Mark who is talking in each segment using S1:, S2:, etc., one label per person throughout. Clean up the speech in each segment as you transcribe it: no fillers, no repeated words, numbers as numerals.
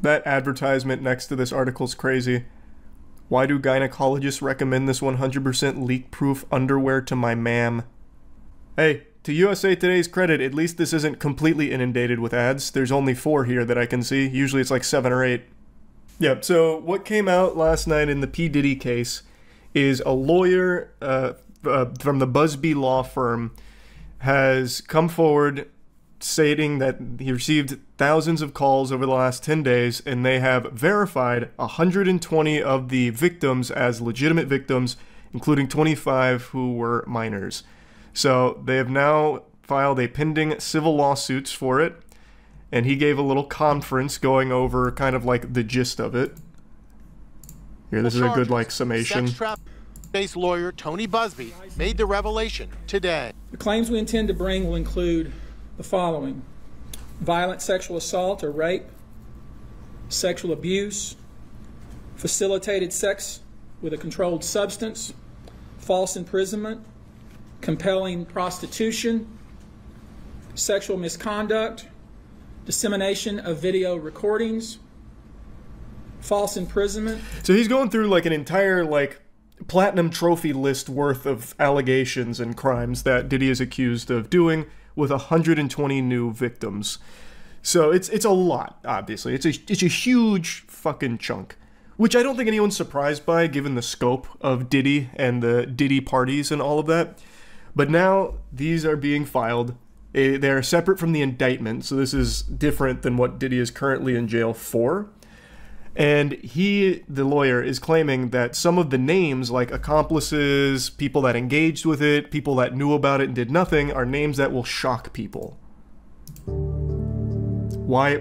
S1: That advertisement next to this article is crazy. Why do gynecologists recommend this 100% leak-proof underwear to my ma'am? Hey, to USA Today's credit, at least this isn't completely inundated with ads. There's only 4 here that I can see. Usually it's like 7 or 8. Yep, so what came out last night in the P. Diddy case is a lawyer from the Busby law firm has come forward stating that he received thousands of calls over the last 10 days, and they have verified 120 of the victims as legitimate victims, including 25 who were minors. So they have now filed a pending civil lawsuits for it, and he gave a little conference going over kind of like the gist of it. Here, this is a good like summation.
S2: Sex trafficking lawyer Tony Busby made the revelation today.
S3: The claims we intend to bring will include the following: violent sexual assault or rape, sexual abuse, facilitated sex with a controlled substance, false imprisonment, compelling prostitution, sexual misconduct, dissemination of video recordings, false imprisonment.
S1: So he's going through like an entire like platinum trophy list worth of allegations and crimes that Diddy is accused of doing, with 120 new victims. So it's a lot, obviously. It's a huge fucking chunk, which I don't think anyone's surprised by given the scope of Diddy and the Diddy parties and all of that. But now these are being filed. They're separate from the indictment, so this is different than what Diddy is currently in jail for. And he, the lawyer, is claiming that some of the names, like accomplices, people that engaged with it, people that knew about it and did nothing, are names that will shock people. Why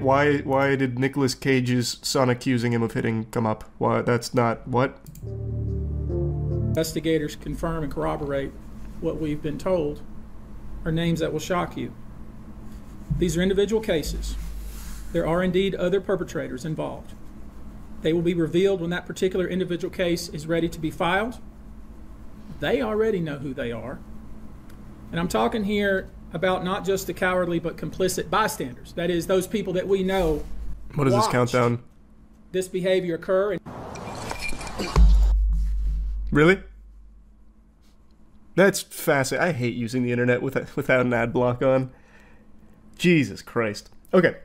S1: did Nicolas Cage's son accusing him of hitting come up? Why, that's not what?
S3: Investigators confirm and corroborate what we've been told are names that will shock you. These are individual cases. There are indeed other perpetrators involved. They will be revealed when that particular individual case is ready to be filed. They already know who they are. And I'm talking here about not just the cowardly but complicit bystanders. That is, those people that we know.
S1: What is this countdown?
S3: This behavior occur.
S1: Really? That's fascinating. I hate using the internet without an ad block on. Jesus Christ. Okay.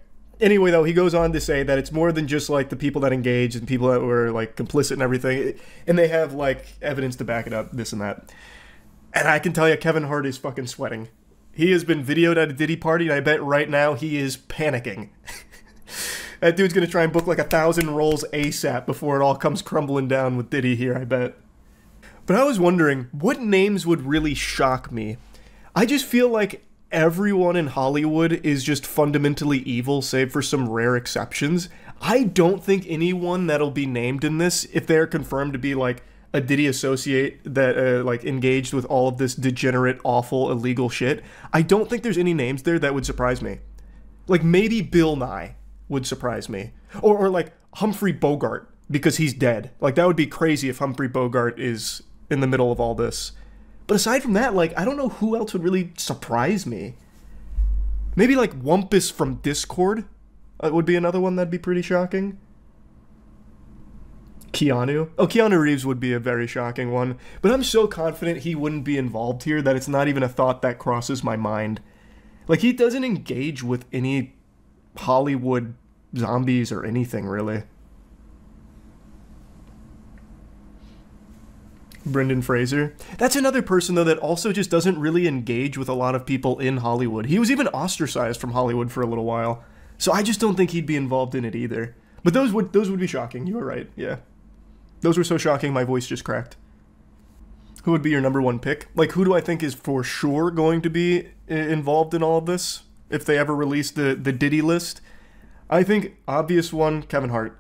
S1: Anyway, though, he goes on to say that it's more than just, like, the people that engaged and people that were, like, complicit and everything. And they have, like, evidence to back it up, this and that. And I can tell you, Kevin Hart is fucking sweating. He has been videoed at a Diddy party, and I bet right now he is panicking. That dude's gonna try and book, like, 1,000 rolls ASAP before it all comes crumbling down with Diddy here, I bet. But I was wondering, what names would really shock me? I just feel like everyone in Hollywood is just fundamentally evil, save for some rare exceptions. I don't think anyone that'll be named in this, if they're confirmed to be like a Diddy associate that like engaged with all of this degenerate, awful, illegal shit, I don't think there's any names there that would surprise me. Like maybe Bill Nye would surprise me. Or like Humphrey Bogart, because he's dead. Like that would be crazy if Humphrey Bogart is in the middle of all this. But aside from that, like, I don't know who else would really surprise me. Maybe, like, Wumpus from Discord would be another one that'd be pretty shocking. Keanu. Oh, Keanu Reeves would be a very shocking one. But I'm so confident he wouldn't be involved here that it's not even a thought that crosses my mind. Like, he doesn't engage with any Hollywood zombies or anything, really. Brendan Fraser. That's another person, though, that also just doesn't really engage with a lot of people in Hollywood. He was even ostracized from Hollywood for a little while. So I just don't think he'd be involved in it either. But those would be shocking. You were right, yeah. Those were so shocking, my voice just cracked. Who would be your number one pick? Like, who do I think is for sure going to be involved in all of this? If they ever release the Diddy list? I think, obvious one, Kevin Hart.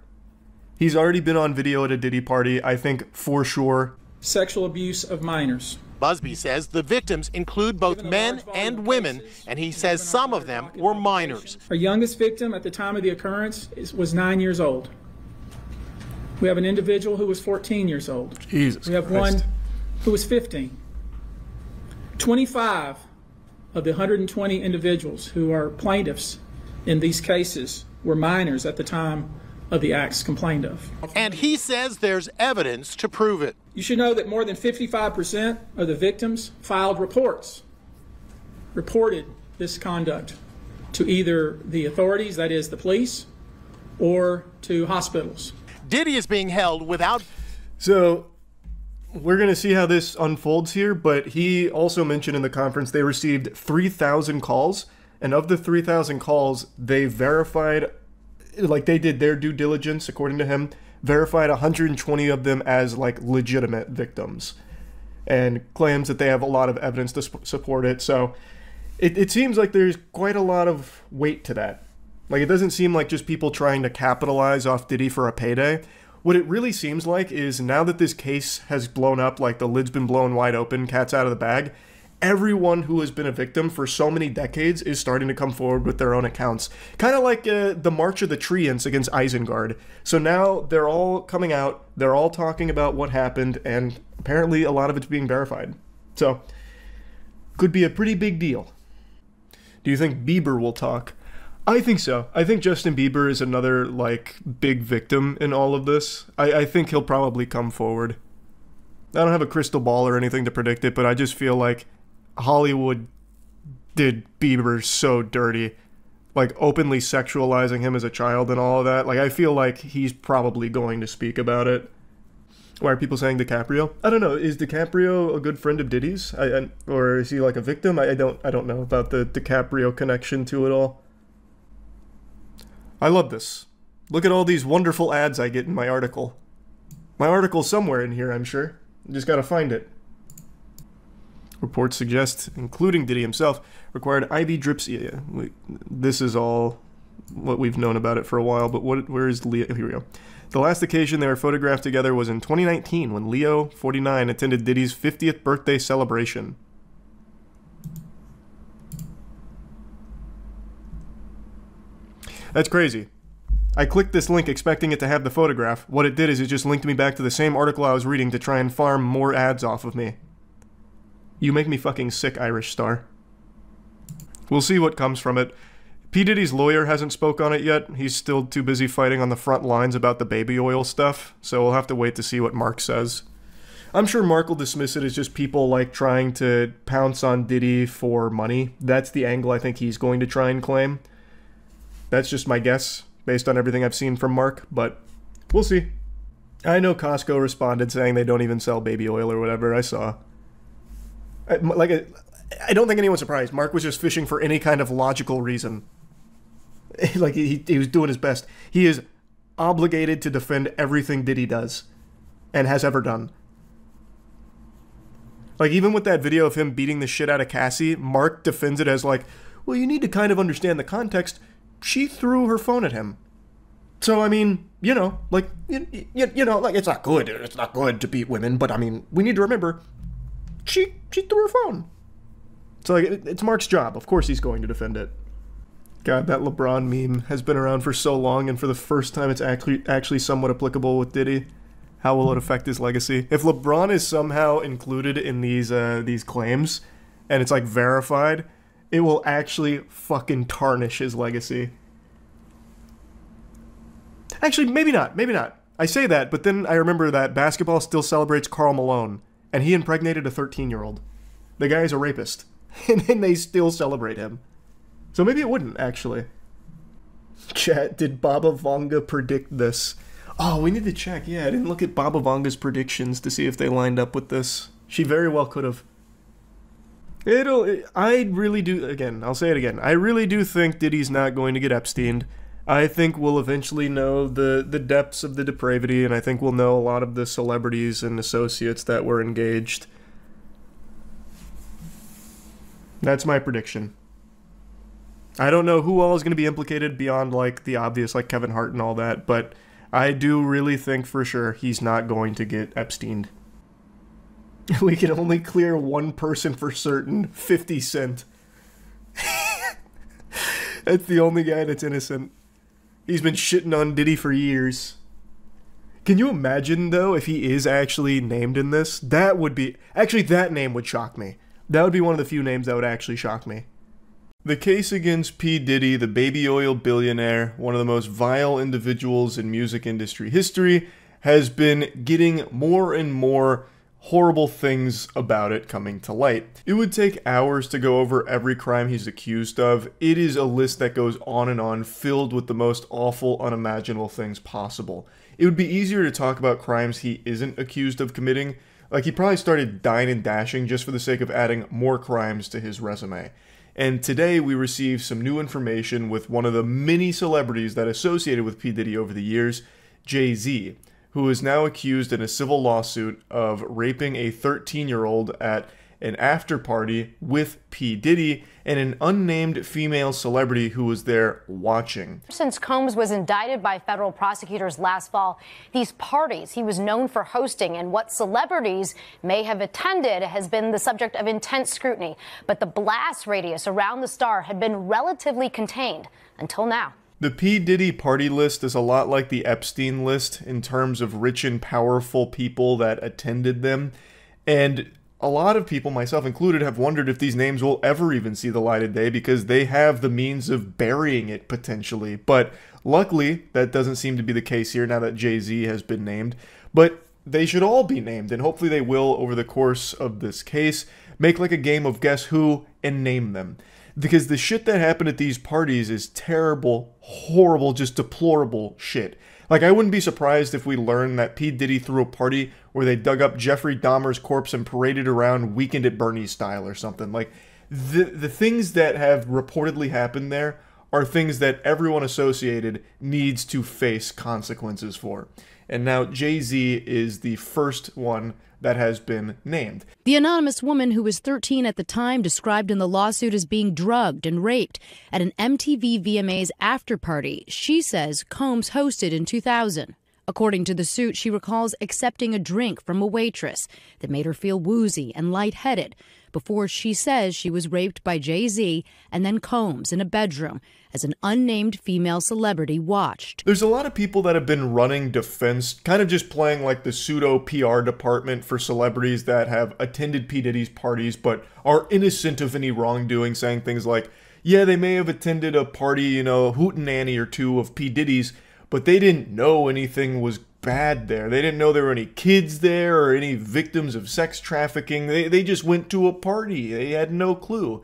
S1: He's already been on video at a Diddy party. I think, for sure.
S3: Sexual abuse of minors.
S2: Busby says the victims include both men and women, and he says some of them were minors.
S3: Our youngest victim at the time of the occurrence was 9 years old. We have an individual who was 14 years old.
S1: Jesus
S3: We have
S1: Christ.
S3: one who was 15. 25 of the 120 individuals who are plaintiffs in these cases were minors at the time of the acts complained of.
S2: And he says there's evidence to prove it.
S3: You should know that more than 55% of the victims filed reported this conduct to either the authorities, that is the police, or to hospitals.
S2: Diddy is being held without...
S1: So we're going to see how this unfolds here, but he also mentioned in the conference they received 3,000 calls, and of the 3,000 calls, they verified, like they did their due diligence, according to him, verified 120 of them as like legitimate victims, and claims that they have a lot of evidence to support it. So it seems like there's quite a lot of weight to that. Like, it doesn't seem like just people trying to capitalize off Diddy for a payday. What it really seems like is now that this case has blown up, like the lid's been blown wide open, cat's out of the bag, everyone who has been a victim for so many decades is starting to come forward with their own accounts. Kind of like the March of the Treants against Isengard. So now they're all coming out, they're all talking about what happened, and apparently a lot of it's being verified. So, could be a pretty big deal. Do you think Bieber will talk? I think so. I think Justin Bieber is another, like, big victim in all of this. I think he'll probably come forward. I don't have a crystal ball or anything to predict it, but I just feel like Hollywood did Bieber so dirty. Like, openly sexualizing him as a child and all of that. Like, I feel like he's probably going to speak about it. Why are people saying DiCaprio? I don't know. Is DiCaprio a good friend of Diddy's? Or is he like a victim? I don't know about the DiCaprio connection to it all. I love this. Look at all these wonderful ads I get in my article. My article's somewhere in here, I'm sure. Just gotta find it. Reports suggest, including Diddy himself, required IV drips. Yeah, this is all what we've known about it for a while, but where is Leo? Here we go. The last occasion they were photographed together was in 2019 when Leo, 49, attended Diddy's 50th birthday celebration. That's crazy. I clicked this link expecting it to have the photograph. What it did is it just linked me back to the same article I was reading to try and farm more ads off of me. You make me fucking sick, Irish Star. We'll see what comes from it. P. Diddy's lawyer hasn't spoke on it yet. He's still too busy fighting on the front lines about the baby oil stuff, so we'll have to wait to see what Mark says. I'm sure Mark will dismiss it as just people like trying to pounce on Diddy for money. That's the angle I think he's going to try and claim. That's just my guess, based on everything I've seen from Mark, but we'll see. I know Costco responded saying they don't even sell baby oil or whatever. I saw. I don't think anyone's surprised. Mark was just fishing for any kind of logical reason. Like, he was doing his best. He is obligated to defend everything Diddy does and has ever done. Like, even with that video of him beating the shit out of Cassie, Mark defends it as like, well, you need to kind of understand the context. She threw her phone at him. So, I mean, you know, like, you know, like, it's not good to beat women, but, I mean, we need to remember, she threw her phone. So, like, it's Mark's job. Of course he's going to defend it. God, that LeBron meme has been around for so long, and for the first time it's actually somewhat applicable with Diddy. How will it affect his legacy? If LeBron is somehow included in these claims, and it's, like, verified, it will actually fucking tarnish his legacy. Actually, maybe not. Maybe not. I say that, but then I remember that basketball still celebrates Karl Malone, and he impregnated a 13-year-old. The guy is a rapist, and then they still celebrate him. So maybe it wouldn't, actually. Chat, did Baba Vanga predict this? Oh, we need to check. Yeah, I didn't look at Baba Vanga's predictions to see if they lined up with this. She very well could have. I really do, again, I'll say it again. I really do think Diddy's not going to get Epsteined. I think we'll eventually know the depths of the depravity, and I think we'll know a lot of the celebrities and associates that were engaged. That's my prediction. I don't know who all is going to be implicated beyond, like, the obvious, like Kevin Hart and all that, but I do really think for sure he's not going to get Epsteined. We can only clear one person for certain, 50 Cent. That's the only guy that's innocent. He's been shitting on Diddy for years. Can you imagine, though, if he is actually named in this? That would be... Actually, that name would shock me. That would be one of the few names that would actually shock me. The case against P. Diddy, the baby oil billionaire, one of the most vile individuals in music industry history, has been getting more and more horrible things about it coming to light. It would take hours to go over every crime he's accused of. It is a list that goes on and on, filled with the most awful, unimaginable things possible. It would be easier to talk about crimes he isn't accused of committing. Like, he probably started dying and dashing just for the sake of adding more crimes to his resume. And today we received some new information with one of the many celebrities that associated with P. Diddy over the years, Jay-Z, who is now accused in a civil lawsuit of raping a 13-year-old at an after party with P. Diddy and an unnamed female celebrity who was there watching.
S4: Since Combs was indicted by federal prosecutors last fall, these parties he was known for hosting and what celebrities may have attended has been the subject of intense scrutiny. But the blast radius around the star had been relatively contained until now.
S1: The P. Diddy party list is a lot like the Epstein list in terms of rich and powerful people that attended them. And a lot of people, myself included, have wondered if these names will ever even see the light of day because they have the means of burying it potentially. But luckily, that doesn't seem to be the case here now that Jay-Z has been named. But they should all be named, and hopefully they will over the course of this case. Make like a game of guess who and name them. Because the shit that happened at these parties is terrible, horrible, just deplorable shit. Like, I wouldn't be surprised if we learned that P. Diddy threw a party where they dug up Jeffrey Dahmer's corpse and paraded around Weekend at Bernie's style or something. Like, the things that have reportedly happened there are things that everyone associated needs to face consequences for. And now Jay-Z is the first one that has been named.
S5: The anonymous woman, who was 13 at the time, described in the lawsuit as being drugged and raped at an MTV VMAs after party she says Combs hosted in 2000. According to the suit, she recalls accepting a drink from a waitress that made her feel woozy and lightheaded before she says she was raped by Jay-Z and then Combs in a bedroom as an unnamed female celebrity watched.
S1: There's a lot of people that have been running defense, kind of just playing like the pseudo PR department for celebrities that have attended P. Diddy's parties but are innocent of any wrongdoing, saying things like, yeah, they may have attended a party, you know, hootenanny or two of P. Diddy's, but they didn't know anything was bad there. They didn't know there were any kids there or any victims of sex trafficking. They just went to a party. They had no clue.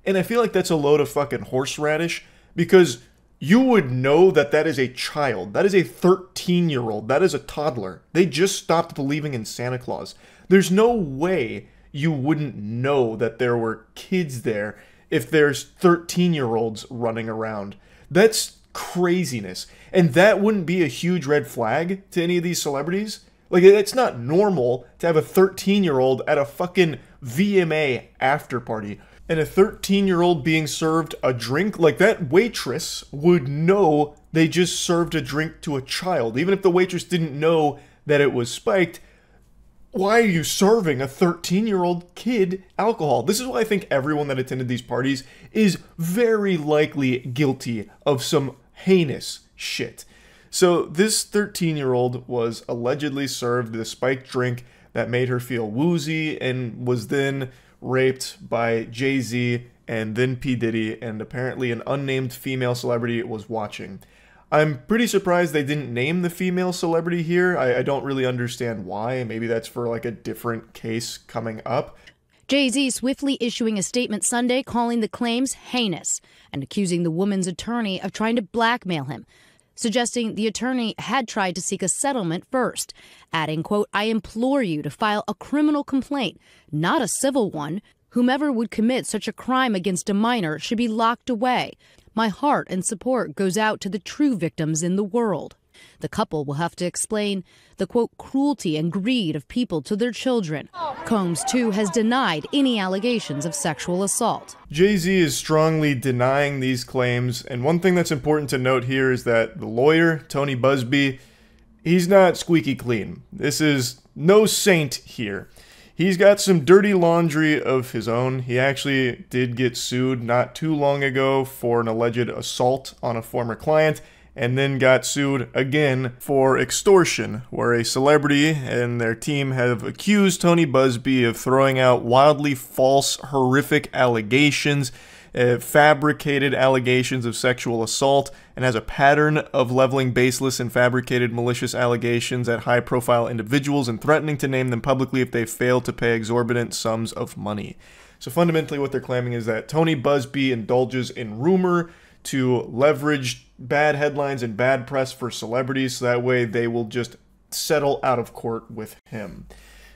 S1: And I feel like that's a load of fucking horseradish, because you would know that that is a child. That is a 13-year-old. That is a toddler. They just stopped believing in Santa Claus. There's no way you wouldn't know that there were kids there if there's 13-year-olds running around. That's craziness. And that wouldn't be a huge red flag to any of these celebrities. Like, it's not normal to have a 13-year-old at a fucking VMA after party. And a 13-year-old being served a drink, like, that waitress would know they just served a drink to a child. Even if the waitress didn't know that it was spiked, why are you serving a 13-year-old kid alcohol? This is why I think everyone that attended these parties is very likely guilty of some heinous shit. So this 13-year-old was allegedly served the spiked drink that made her feel woozy and was then raped by Jay-Z and then P. Diddy, and apparently an unnamed female celebrity was watching. I'm pretty surprised they didn't name the female celebrity here. I don't really understand why. Maybe that's for like a different case coming up.
S5: Jay-Z swiftly issuing a statement Sunday calling the claims heinous and accusing the woman's attorney of trying to blackmail him, suggesting the attorney had tried to seek a settlement first, adding, quote, "I implore you to file a criminal complaint, not a civil one. Whomever would commit such a crime against a minor should be locked away. My heart and support goes out to the true victims in the world." The couple will have to explain the, quote, cruelty and greed of people to their children. Combs, too, has denied any allegations of sexual assault.
S1: Jay-Z is strongly denying these claims, and one thing that's important to note here is that the lawyer, Tony Busby, he's not squeaky clean. This is no saint here. He's got some dirty laundry of his own. He actually did get sued not too long ago for an alleged assault on a former client, and then got sued again for extortion, where a celebrity and their team have accused Tony Busby of throwing out wildly false, horrific allegations, fabricated allegations of sexual assault, and has a pattern of leveling baseless and fabricated malicious allegations at high-profile individuals and threatening to name them publicly if they fail to pay exorbitant sums of money. So fundamentally what they're claiming is that Tony Buzbee indulges in rumor to leverage bad headlines and bad press for celebrities, so that way they will just settle out of court with him.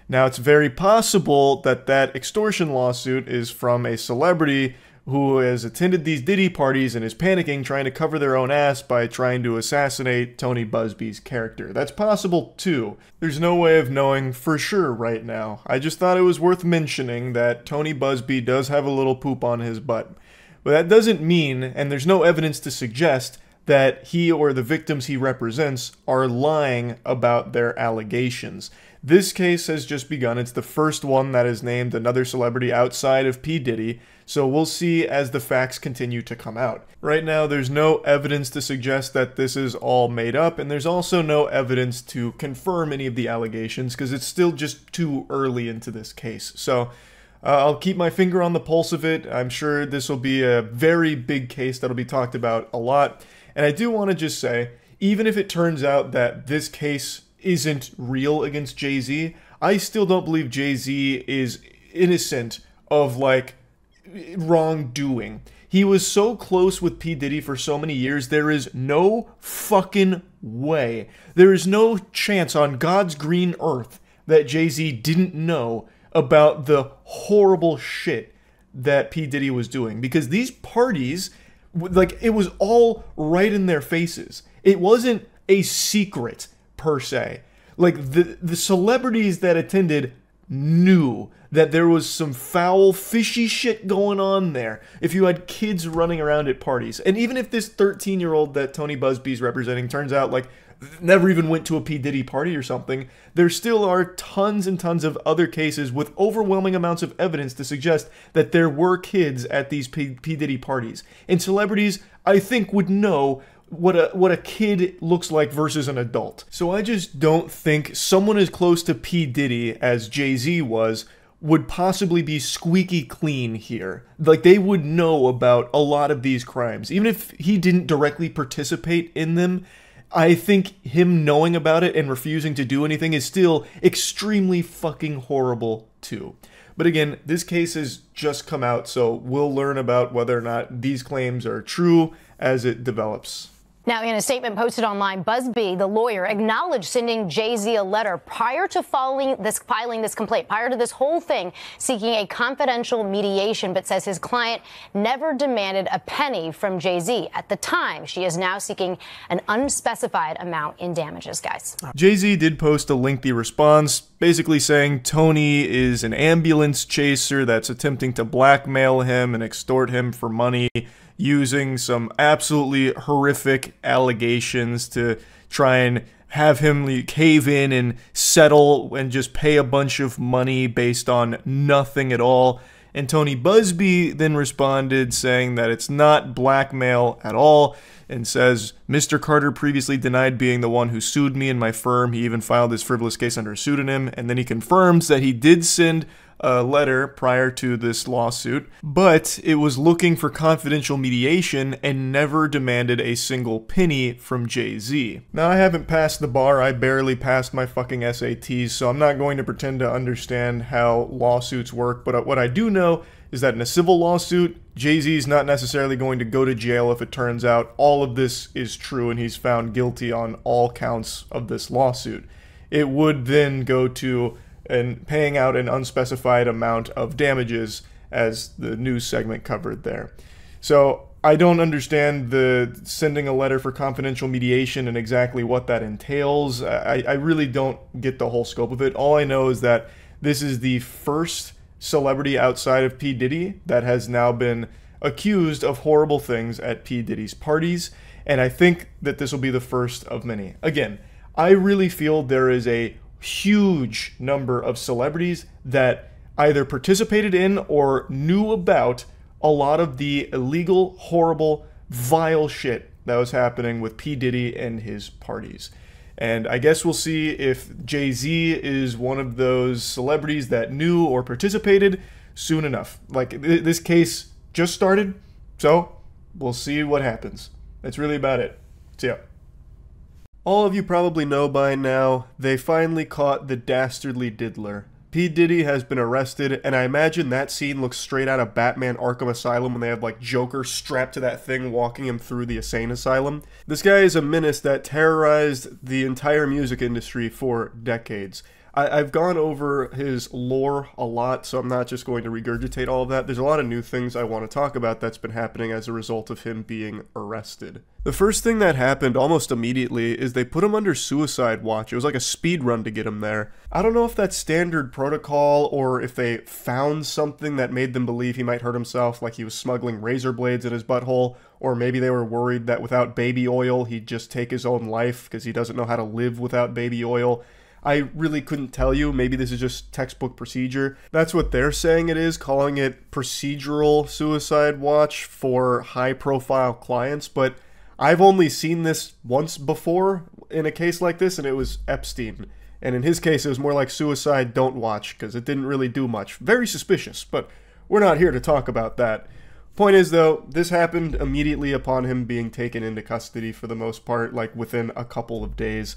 S1: Now, it's very possible that that extortion lawsuit is from a celebrity who has attended these Diddy parties and is panicking, trying to cover their own ass by trying to assassinate Tony Buzbee's character. That's possible, too. There's no way of knowing for sure right now. I just thought it was worth mentioning that Tony Buzbee does have a little poop on his butt. But that doesn't mean, and there's no evidence to suggest, that he or the victims he represents are lying about their allegations. This case has just begun. It's the first one that has named another celebrity outside of P. Diddy, so we'll see as the facts continue to come out. Right now, there's no evidence to suggest that this is all made up, and there's also no evidence to confirm any of the allegations, because it's still just too early into this case. So I'll keep my finger on the pulse of it. I'm sure this will be a very big case that'll be talked about a lot. And I do want to just say, even if it turns out that this case isn't real against Jay-Z, I still don't believe Jay-Z is innocent of, like, wrongdoing. He was so close with P. Diddy for so many years, there is no fucking way. There is no chance on God's green earth that Jay-Z didn't know about the horrible shit that P. Diddy was doing. Because these parties, like, it was all right in their faces. It wasn't a secret, per se. Like, the celebrities that attended knew that there was some foul, fishy shit going on there. If you had kids running around at parties. And even if this 13-year-old that Tony Buzbee's representing turns out, like, never even went to a P. Diddy party or something, there still are tons and tons of other cases with overwhelming amounts of evidence to suggest that there were kids at these P. Diddy parties. And celebrities, I think, would know what a kid looks like versus an adult. So I just don't think someone as close to P. Diddy as Jay-Z was would possibly be squeaky clean here. Like, they would know about a lot of these crimes. Even if he didn't directly participate in them, I think him knowing about it and refusing to do anything is still extremely fucking horrible too. But again, this case has just come out, so we'll learn about whether or not these claims are true as it develops.
S4: Now, in a statement posted online, Buzbee, the lawyer, acknowledged sending Jay-Z a letter prior to filing this complaint, prior to this whole thing, seeking a confidential mediation, but says his client never demanded a penny from Jay-Z. At the time, she is now seeking an unspecified amount in damages, guys.
S1: Jay-Z did post a lengthy response, basically saying Tony is an ambulance chaser that's attempting to blackmail him and extort him for money, using some absolutely horrific allegations to try and have him cave in and settle and just pay a bunch of money based on nothing at all. And Tony Buzbee then responded saying that it's not blackmail at all, and says, Mr. Carter previously denied being the one who sued me and my firm. He even filed this frivolous case under a pseudonym. And then he confirms that he did send a letter prior to this lawsuit, but it was looking for confidential mediation and never demanded a single penny from Jay-Z. Now, I haven't passed the bar. I barely passed my fucking SATs, so I'm not going to pretend to understand how lawsuits work, but what I do know is that in a civil lawsuit, Jay-Z is not necessarily going to go to jail if it turns out all of this is true and he's found guilty on all counts of this lawsuit. It would then go to paying out an unspecified amount of damages, as the news segment covered there. So I don't understand the sending a letter for confidential mediation and exactly what that entails. I really don't get the whole scope of it. All I know is that this is the first celebrity outside of P. Diddy that has now been accused of horrible things at P. Diddy's parties, and I think that this will be the first of many. Again, I really feel there is a huge number of celebrities that either participated in or knew about a lot of the illegal, horrible, vile shit that was happening with P. Diddy and his parties. And I guess we'll see if Jay-Z is one of those celebrities that knew or participated soon enough. Like, this case just started, So, we'll see what happens. That's really about it. See ya. All of you probably know by now, they finally caught the dastardly diddler. P. Diddy has been arrested, and I imagine that scene looks straight out of Batman Arkham Asylum when they have like Joker strapped to that thing walking him through the insane asylum. This guy is a menace that terrorized the entire music industry for decades. I've gone over his lore a lot, so I'm not just going to regurgitate all of that. There's a lot of new things I want to talk about that's been happening as a result of him being arrested. The first thing that happened almost immediately is they put him under suicide watch. It was like a speed run to get him there. I don't know if that's standard protocol or if they found something that made them believe he might hurt himself, like he was smuggling razor blades in his butthole, or maybe they were worried that without baby oil he'd just take his own life because he doesn't know how to live without baby oil. I really couldn't tell you. Maybe this is just textbook procedure. That's what they're saying it is, calling it procedural suicide watch for high-profile clients, but I've only seen this once before in a case like this, and it was Epstein. And in his case, it was more like suicide don't watch, because it didn't really do much. Very suspicious, but we're not here to talk about that. Point is, though, this happened immediately upon him being taken into custody for the most part, like within a couple of days.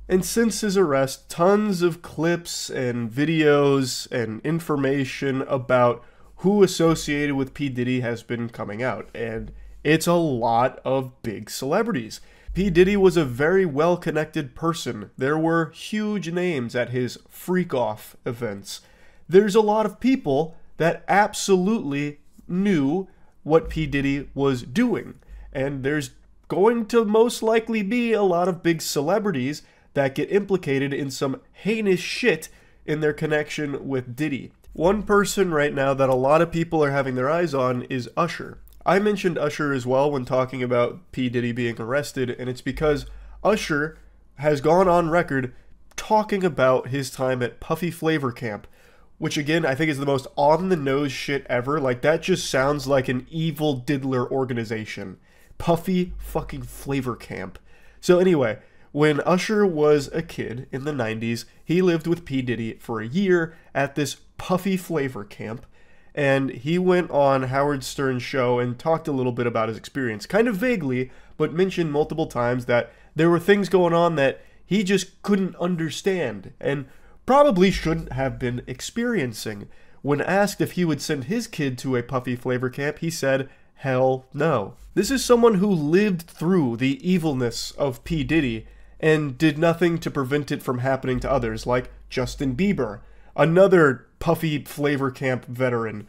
S1: And since his arrest, tons of clips and videos and information about who associated with P. Diddy has been coming out, and it's a lot of big celebrities. P. Diddy was a very well-connected person. There were huge names at his freak-off events. There's a lot of people that absolutely knew what P. Diddy was doing, and there's going to most likely be a lot of big celebrities that get implicated in some heinous shit in their connection with Diddy. One person right now that a lot of people are having their eyes on is Usher. I mentioned Usher as well when talking about P. Diddy being arrested, and it's because Usher has gone on record talking about his time at Puffy Flavor Camp, which again, I think is the most on-the-nose shit ever. Like, that just sounds like an evil diddler organization. Puffy fucking Flavor Camp. So anyway, when Usher was a kid in the 90s, he lived with P. Diddy for a year at this Puffy Flavor Camp, and he went on Howard Stern's show and talked a little bit about his experience, kind of vaguely, but mentioned multiple times that there were things going on that he just couldn't understand, and probably shouldn't have been experiencing. When asked if he would send his kid to a Puffy Flavor Camp, he said, hell no. This is someone who lived through the evilness of P. Diddy, and did nothing to prevent it from happening to others, like Justin Bieber, another Puffy Flavor Camp veteran.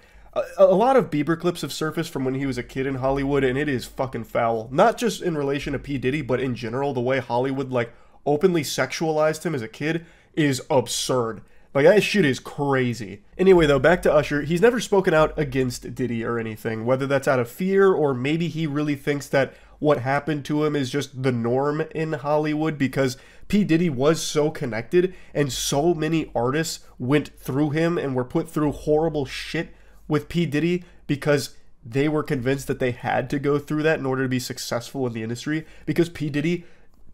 S1: A lot of Bieber clips have surfaced from when he was a kid in Hollywood, and it is fucking foul. Not just in relation to P. Diddy, but in general, the way Hollywood, like, openly sexualized him as a kid is absurd. Like, that shit is crazy. Anyway, though, back to Usher. He's never spoken out against Diddy or anything, whether that's out of fear or maybe he really thinks that what happened to him is just the norm in Hollywood, because P. Diddy was so connected and so many artists went through him and were put through horrible shit with P. Diddy because they were convinced that they had to go through that in order to be successful in the industry, because P. Diddy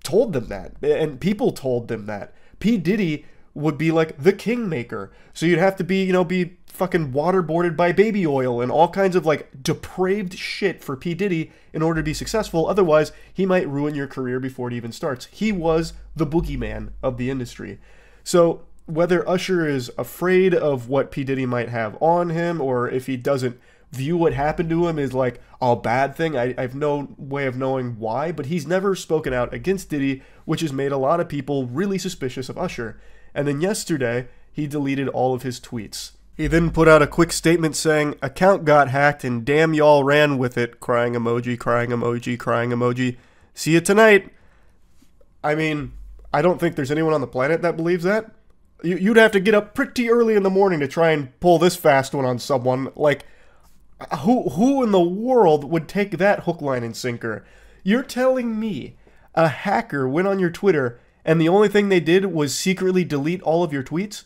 S1: told them that, and people told them that. P. Diddy would be like the kingmaker, so you'd have to be, you know, be fucking waterboarded by baby oil and all kinds of like depraved shit for P. Diddy in order to be successful. Otherwise, he might ruin your career before it even starts. He was the boogeyman of the industry. So whether Usher is afraid of what P. Diddy might have on him, or if he doesn't view what happened to him as like a bad thing, I have no way of knowing why, but he's never spoken out against Diddy, which has made a lot of people really suspicious of Usher. And then yesterday, he deleted all of his tweets. He then put out a quick statement saying, "Account got hacked and damn y'all ran with it," crying emoji, crying emoji, crying emoji. See you tonight. I mean, I don't think there's anyone on the planet that believes that. You'd have to get up pretty early in the morning to try and pull this fast one on someone. Like, who in the world would take that hook, line, and sinker? You're telling me a hacker went on your Twitter and the only thing they did was secretly delete all of your tweets?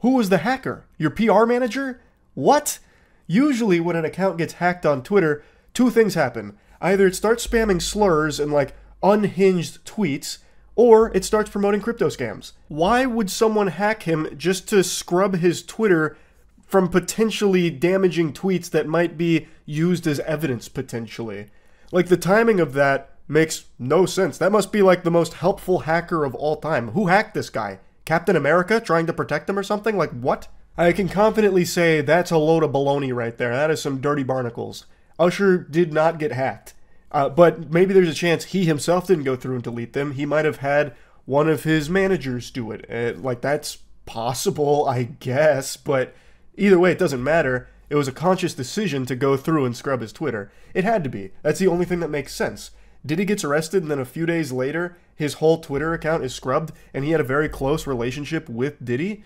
S1: Who was the hacker? Your PR manager? What? Usually when an account gets hacked on Twitter, two things happen. Either it starts spamming slurs and like unhinged tweets, or it starts promoting crypto scams. Why would someone hack him just to scrub his Twitter from potentially damaging tweets that might be used as evidence potentially. Like, the timing of that makes no sense. That must be like the most helpful hacker of all time. Who hacked this guy? Captain America trying to protect him or something? Like, what? I can confidently say that's a load of baloney right there. That is some dirty barnacles. Usher did not get hacked. But maybe there's a chance he himself didn't go through and delete them. He might have had one of his managers do it. Like, that's possible, I guess. But either way, it doesn't matter. It was a conscious decision to go through and scrub his Twitter. It had to be. That's the only thing that makes sense. Diddy gets arrested, and then a few days later, his whole Twitter account is scrubbed, and he had a very close relationship with Diddy?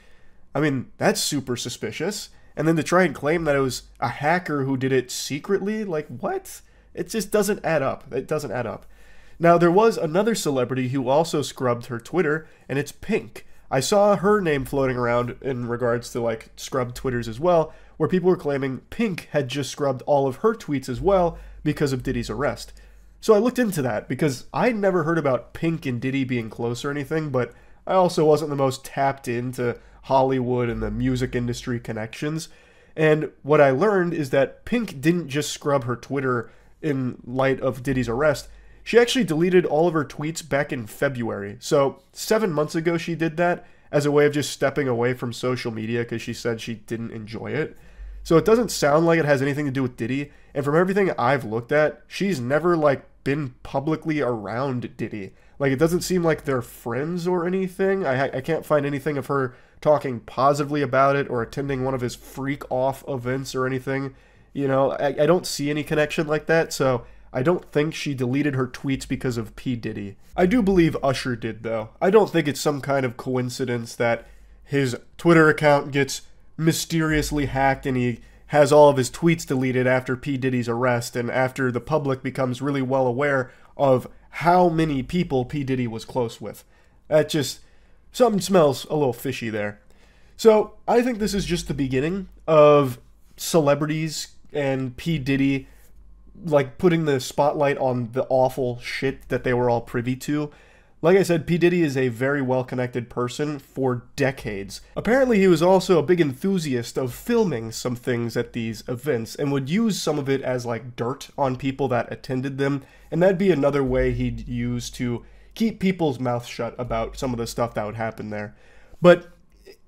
S1: I mean, that's super suspicious. And then to try and claim that it was a hacker who did it secretly? Like, what? It just doesn't add up. It doesn't add up. Now, there was another celebrity who also scrubbed her Twitter, and it's Pink. I saw her name floating around in regards to, like, scrubbed Twitters as well, where people were claiming Pink had just scrubbed all of her tweets as well because of Diddy's arrest. So I looked into that because I'd never heard about Pink and Diddy being close or anything, but I also wasn't the most tapped into Hollywood and the music industry connections. And what I learned is that Pink didn't just scrub her Twitter in light of Diddy's arrest. She actually deleted all of her tweets back in February. So 7 months ago she did that as a way of just stepping away from social media because she said she didn't enjoy it. So it doesn't sound like it has anything to do with Diddy. And from everything I've looked at, she's never, like, been publicly around Diddy. Like, it doesn't seem like they're friends or anything. I can't find anything of her talking positively about it or attending one of his freak-off events or anything. You know, I don't see any connection like that, so I don't think she deleted her tweets because of P. Diddy. I do believe Usher did, though. I don't think it's some kind of coincidence that his Twitter account gets mysteriously hacked and he has all of his tweets deleted after P. Diddy's arrest and after the public becomes really well aware of how many people P. Diddy was close with. That just, something smells a little fishy there. So I think this is just the beginning of celebrities and P. Diddy, like, putting the spotlight on the awful shit that they were all privy to. Like I said, P. Diddy is a very well-connected person for decades. Apparently, he was also a big enthusiast of filming some things at these events and would use some of it as, like, dirt on people that attended them, and that'd be another way he'd use to keep people's mouths shut about some of the stuff that would happen there. But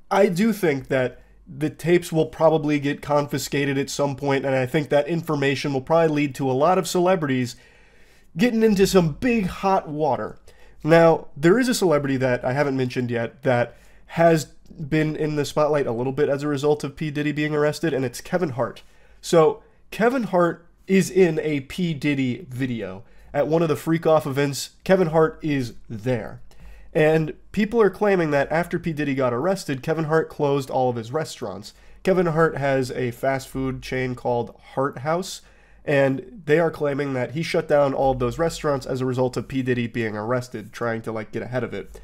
S1: I do think that the tapes will probably get confiscated at some point, and I think that information will probably lead to a lot of celebrities getting into some big hot water. Now, there is a celebrity that I haven't mentioned yet that has been in the spotlight a little bit as a result of P. Diddy being arrested, and it's Kevin Hart. So, Kevin Hart is in a P. Diddy video. At one of the freak-off events, Kevin Hart is there. And people are claiming that after P. Diddy got arrested, Kevin Hart closed all of his restaurants. Kevin Hart has a fast food chain called Hart House, and they are claiming that he shut down all of those restaurants as a result of P. Diddy being arrested, trying to, like, get ahead of it.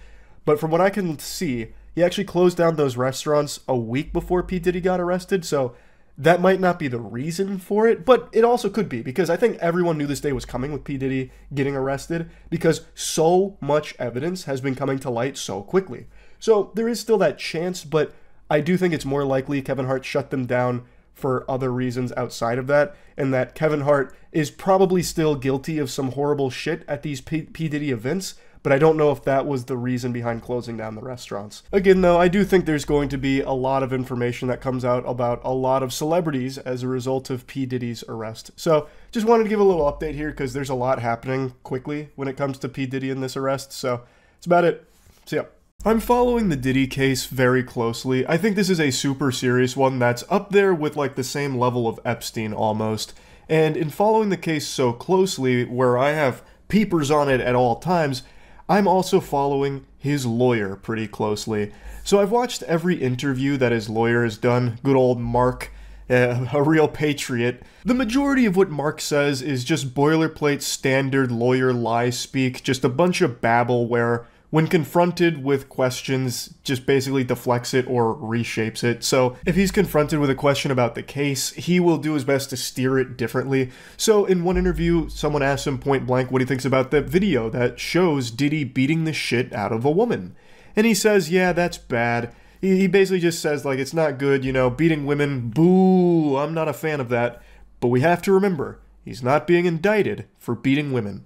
S1: But from what I can see, he actually closed down those restaurants a week before P. Diddy got arrested, so that might not be the reason for it, but it also could be, because I think everyone knew this day was coming with P. Diddy getting arrested, because so much evidence has been coming to light so quickly. So there is still that chance, but I do think it's more likely Kevin Hart shut them down for other reasons outside of that, and that Kevin Hart is probably still guilty of some horrible shit at these P. Diddy events, but I don't know if that was the reason behind closing down the restaurants. Again, though, I do think there's going to be a lot of information that comes out about a lot of celebrities as a result of P. Diddy's arrest. So, just wanted to give a little update here, because there's a lot happening quickly when it comes to P. Diddy and this arrest, so that's about it. See ya. I'm following the Diddy case very closely. I think this is a super serious one that's up there with, like, the same level of Epstein almost. And in following the case so closely, where I have peepers on it at all times, I'm also following his lawyer pretty closely. So I've watched every interview that his lawyer has done. Good old Mark, a real patriot. The majority of what Mark says is just boilerplate standard lawyer lie speak, just a bunch of babble where, when confronted with questions, just basically deflects it or reshapes it. So if he's confronted with a question about the case, he will do his best to steer it differently. So in one interview, someone asked him point blank what he thinks about the video that shows Diddy beating the shit out of a woman. And he says, yeah, that's bad. He basically just says, like, it's not good, you know, beating women, boo, I'm not a fan of that. But we have to remember, he's not being indicted for beating women.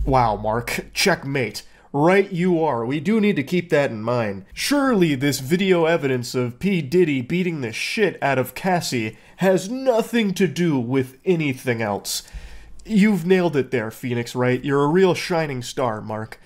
S1: Wow, Mark, checkmate. Right you are. We do need to keep that in mind. Surely this video evidence of P. Diddy beating the shit out of Cassie has nothing to do with anything else. You've nailed it there, Phoenix Wright. You're a real shining star, Mark.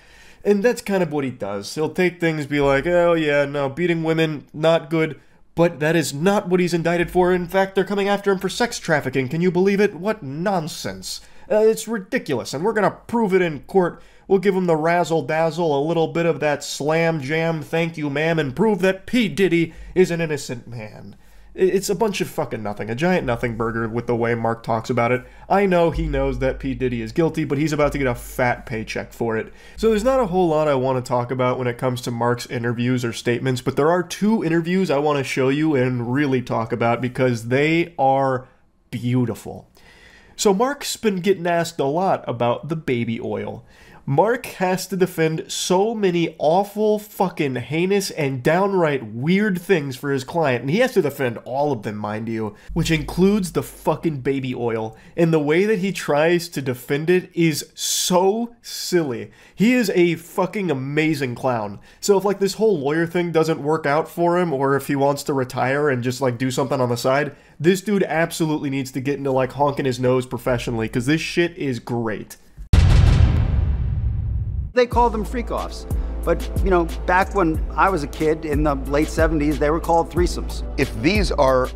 S1: And that's kind of what he does. He'll take things, be like, oh yeah, no, beating women, not good. But that is not what he's indicted for. In fact, they're coming after him for sex trafficking. Can you believe it? What nonsense. It's ridiculous, and we're gonna prove it in court. We'll give him the razzle-dazzle, a little bit of that slam jam, thank you ma'am, and prove that P. Diddy is an innocent man. It's a bunch of fucking nothing, a giant nothing burger with the way Mark talks about it. I know he knows that P. Diddy is guilty, but he's about to get a fat paycheck for it. So there's not a whole lot I want to talk about when it comes to Mark's interviews or statements, but there are 2 interviews I want to show you and really talk about because they are beautiful. So Mark's been getting asked a lot about the baby oil. Mark has to defend so many awful, fucking heinous, and downright weird things for his client, and he has to defend all of them, mind you, which includes the fucking baby oil, and the way that he tries to defend it is so silly. He is a fucking amazing clown. So if, like, this whole lawyer thing doesn't work out for him, or if he wants to retire and just, like, do something on the side, this dude absolutely needs to get into, like, honking his nose professionally, because this shit is great.
S6: They call them freak-offs. But, you know, back when I was a kid in the late 70s, they were called threesomes.
S7: If these are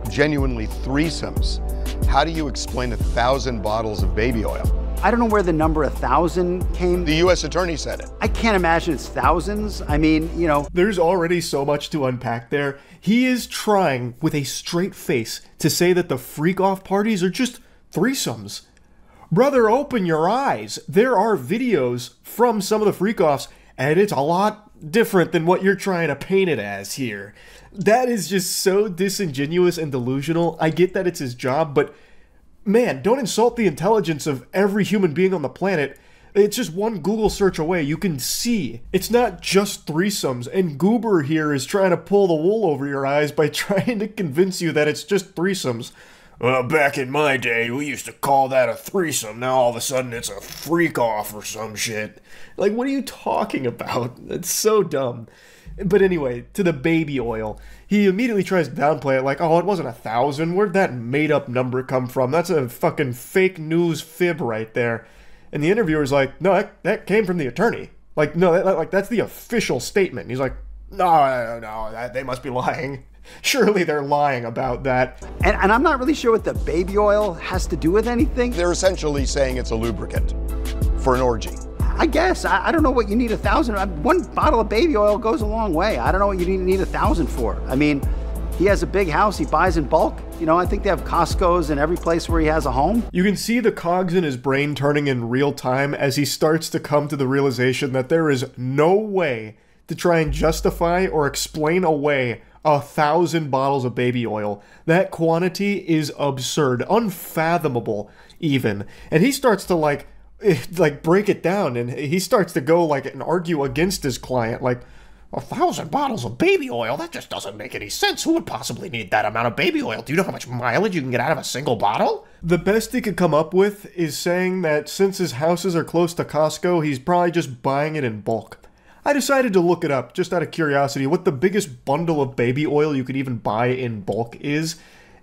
S7: genuinely threesomes, how do you explain 1,000 bottles of baby oil?
S6: I don't know where the number 1,000 came.
S7: The U.S. attorney said it.
S6: I can't imagine it's thousands. I mean, you know.
S1: There's already so much to unpack there. He is trying, with a straight face, to say that the freak-off parties are just threesomes. Brother, open your eyes. There are videos from some of the freak-offs, and it's a lot different than what you're trying to paint it as here. That is just so disingenuous and delusional. I get that it's his job, but man, don't insult the intelligence of every human being on the planet. It's just one Google search away. You can see. It's not just threesomes, and Goober here is trying to pull the wool over your eyes by trying to convince you that it's just threesomes. Back in my day, we used to call that a threesome. Now all of a sudden it's a freak-off or some shit. Like, what are you talking about? It's so dumb. But anyway, to the baby oil. He immediately tries to downplay it like, oh, it wasn't 1,000. Where'd that made-up number come from? That's a fucking fake news fib right there. And the interviewer's like, no, that came from the attorney. Like, no, that's the official statement. He's like, no, they must be lying. Surely they're lying about that.
S6: And I'm not really sure what the baby oil has to do with anything.
S7: They're essentially saying it's a lubricant for an orgy.
S6: I guess. I don't know what you need 1,000. One bottle of baby oil goes a long way. I don't know what you need 1,000 for. I mean, he has a big house. He buys in bulk. You know, I think they have Costco's in every place where he has a home.
S1: You can see the cogs in his brain turning in real time as he starts to come to the realization that there is no way to try and justify or explain away 1,000 bottles of baby oil. That quantity is absurd, unfathomable even. And he starts to like break it down, and he starts to go like and argue against his client, like 1,000 bottles of baby oil? That just doesn't make any sense. Who would possibly need that amount of baby oil? Do you know how much mileage you can get out of a single bottle? The best he could come up with is saying that since his houses are close to Costco, he's probably just buying it in bulk. I decided to look it up, just out of curiosity, what the biggest bundle of baby oil you could even buy in bulk is,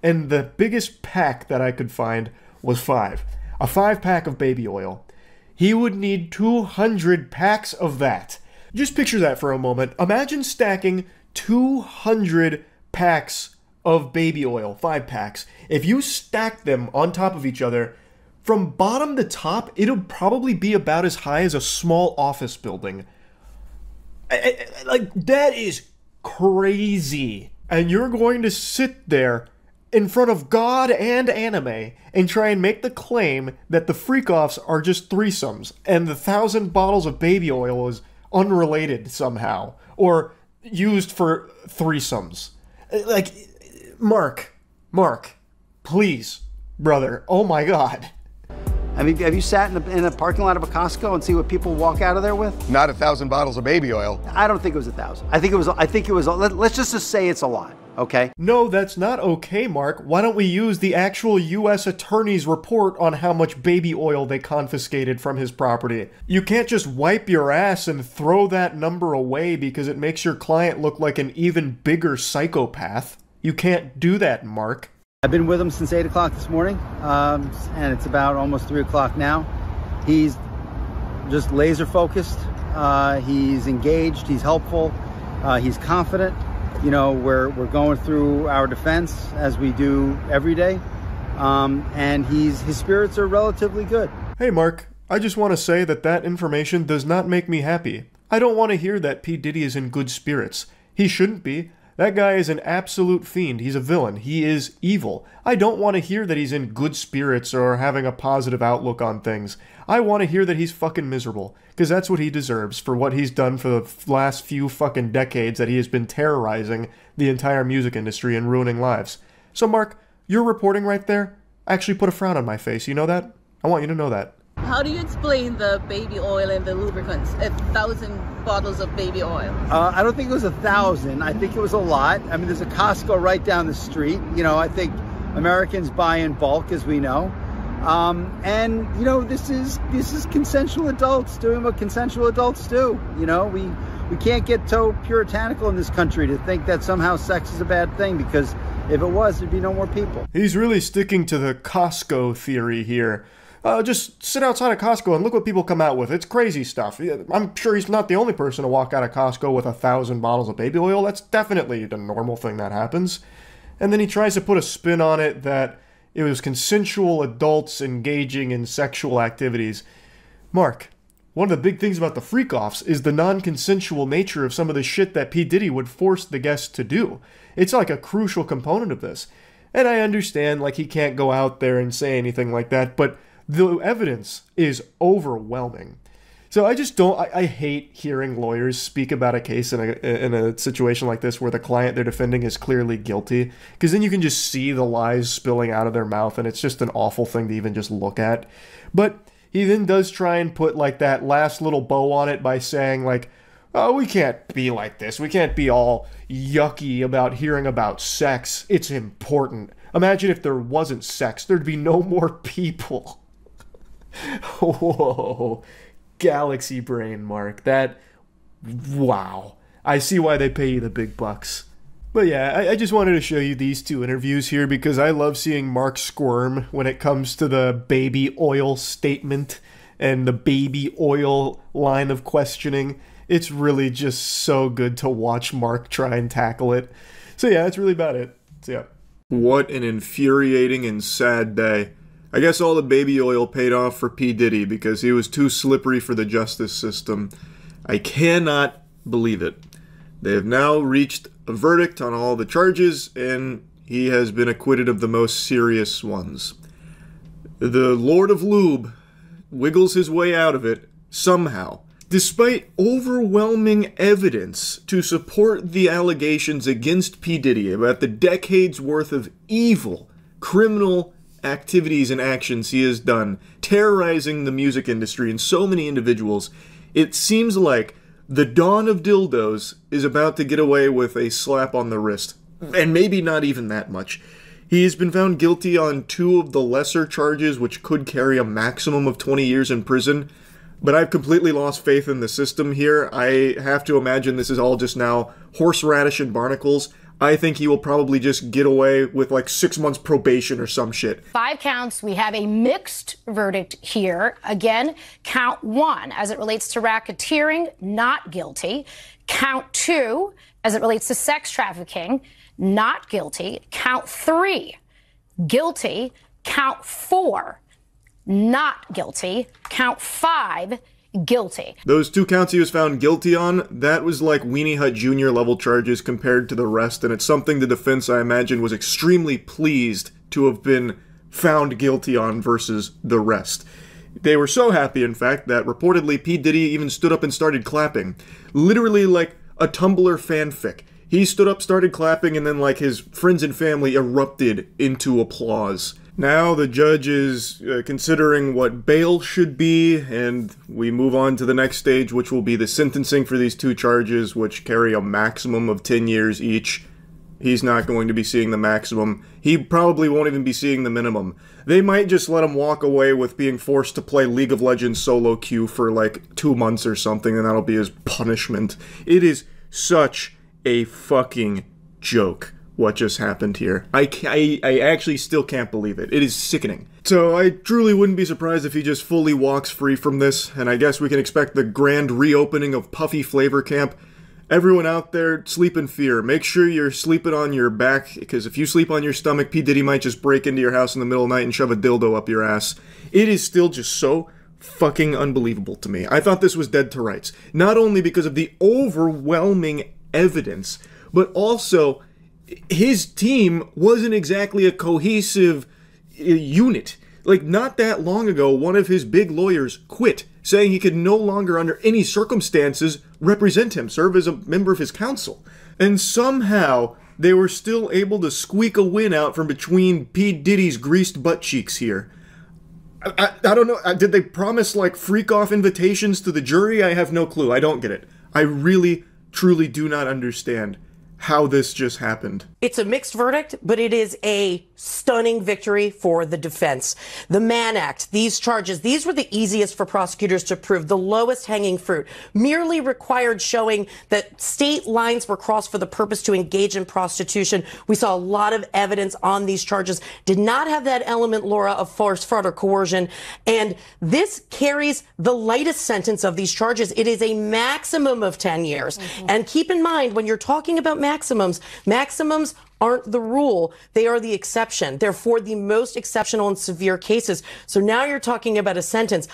S1: and the biggest pack that I could find was 5. A 5-pack of baby oil. He would need 200 packs of that. Just picture that for a moment. Imagine stacking 200 packs of baby oil, 5 packs. If you stack them on top of each other, from bottom to top, it'll probably be about as high as a small office building. Like, that is crazy. And you're going to sit there in front of God and anime and try and make the claim that the freak-offs are just threesomes and the 1,000 bottles of baby oil is unrelated somehow or used for threesomes. Like, Mark, please, brother, oh my God.
S6: I mean, have you sat in a parking lot of a Costco and see what people walk out of there with?
S7: Not 1,000 bottles of baby oil.
S6: I don't think it was 1,000. I think it was, let's just say it's a lot, okay?
S1: No, that's not okay, Mark. Why don't we use the actual U.S. Attorney's report on how much baby oil they confiscated from his property? You can't just wipe your ass and throw that number away because it makes your client look like an even bigger psychopath. You can't do that, Mark.
S6: I've been with him since 8 o'clock this morning, and it's about almost 3 o'clock now. He's just laser focused. He's engaged. He's helpful. He's confident. You know, we're going through our defense as we do every day, and his spirits are relatively good.
S1: Hey, Mark, I just want to say that information does not make me happy. I don't want to hear that P. Diddy is in good spirits. He shouldn't be. That guy is an absolute fiend. He's a villain. He is evil. I don't want to hear that he's in good spirits or having a positive outlook on things. I want to hear that he's fucking miserable, because that's what he deserves for what he's done for the last few fucking decades that he has been terrorizing the entire music industry and ruining lives. So, Mark, your reporting right there actually put a frown on my face. You know that? I want you to know that.
S8: How do you explain the baby oil and the lubricants? 1,000 bottles of baby oil.
S6: I don't think it was 1,000. I think it was a lot. I mean, there's a Costco right down the street. You know, I think Americans buy in bulk, as we know. And, you know, this is consensual adults doing what consensual adults do. You know, we can't get so puritanical in this country to think that somehow sex is a bad thing, because if it was, there'd be no more people.
S1: He's really sticking to the Costco theory here. Just sit outside of Costco and look what people come out with. It's crazy stuff. I'm sure he's not the only person to walk out of Costco with 1,000 bottles of baby oil. That's definitely the normal thing that happens. And then he tries to put a spin on it that it was consensual adults engaging in sexual activities. Mark, one of the big things about the freak-offs is the non-consensual nature of some of the shit that P. Diddy would force the guests to do. It's like a crucial component of this. And I understand, like, he can't go out there and say anything like that, but the evidence is overwhelming. So I just don't, I hate hearing lawyers speak about a case in a situation like this where the client they're defending is clearly guilty, because then you can just see the lies spilling out of their mouth, and it's just an awful thing to even just look at. But he then does try and put like that last little bow on it by saying like, oh, we can't be like this. We can't be all yucky about hearing about sex. It's important. Imagine if there wasn't sex, there'd be no more people. Whoa, galaxy brain, Mark. Wow. I see why they pay you the big bucks. But yeah, I just wanted to show you these two interviews here because I love seeing Mark squirm when it comes to the baby oil statement and the baby oil line of questioning. It's really just so good to watch Mark try and tackle it. So yeah, that's really about it. So yeah. What an infuriating and sad day. I guess all the baby oil paid off for P. Diddy because he was too slippery for the justice system. I cannot believe it. They have now reached a verdict on all the charges, and he has been acquitted of the most serious ones. The Lord of Lube wiggles his way out of it somehow. Despite overwhelming evidence to support the allegations against P. Diddy about the decades worth of evil, criminal activities and actions he has done, terrorizing the music industry and so many individuals, it seems like the Dawn of Dildos is about to get away with a slap on the wrist. And maybe not even that much. He has been found guilty on 2 of the lesser charges, which could carry a maximum of 20 years in prison. But I've completely lost faith in the system here. I have to imagine this is all just now horseradish and barnacles. I think he will probably just get away with like 6 months probation or some shit.
S4: 5 counts. We have a mixed verdict here. Again, count 1 as it relates to racketeering, not guilty. Count 2 as it relates to sex trafficking, not guilty. Count 3, guilty. Count 4, not guilty. Count 5, guilty.
S1: Those 2 counts he was found guilty on, that was like Weenie Hut Jr. level charges compared to the rest, and it's something the defense, I imagine, was extremely pleased to have been found guilty on versus the rest. They were so happy, in fact, that reportedly P. Diddy even stood up and started clapping. Literally like a Tumblr fanfic. He stood up, started clapping, and then like his friends and family erupted into applause. Now the judge is considering what bail should be, and we move on to the next stage, which will be the sentencing for these two charges, which carry a maximum of 10 years each. He's not going to be seeing the maximum. He probably won't even be seeing the minimum. They might just let him walk away with being forced to play League of Legends solo queue for like 2 months or something, and that'll be his punishment. It is such a fucking joke what just happened here. I actually still can't believe it. It is sickening. So I truly wouldn't be surprised if he just fully walks free from this, and I guess we can expect the grand reopening of Puffy Flavor Camp. Everyone out there, sleep in fear. Make sure you're sleeping on your back, because if you sleep on your stomach, P. Diddy might just break into your house in the middle of the night and shove a dildo up your ass. It is still just so fucking unbelievable to me. I thought this was dead to rights. Not only because of the overwhelming evidence, but also his team wasn't exactly a cohesive unit. Like, not that long ago, one of his big lawyers quit, saying he could no longer, under any circumstances, represent him, serve as a member of his council. And somehow, they were still able to squeak a win out from between P. Diddy's greased butt cheeks here. I don't know, did they promise, like, freak-off invitations to the jury? I have no clue. I don't get it. I really, truly do not understand how this just happened.
S9: It's a mixed verdict, but it is a stunning victory for the defense. The Mann Act, these charges, these were the easiest for prosecutors to prove, the lowest hanging fruit, merely required showing that state lines were crossed for the purpose to engage in prostitution. We saw a lot of evidence on these charges, did not have that element, Laura, of force, fraud, or coercion. And this carries the lightest sentence of these charges. It is a maximum of 10 years. And keep in mind, when you're talking about maximums aren't the rule, they are the exception. They're for the most exceptional and severe cases. So now you're talking about a sentence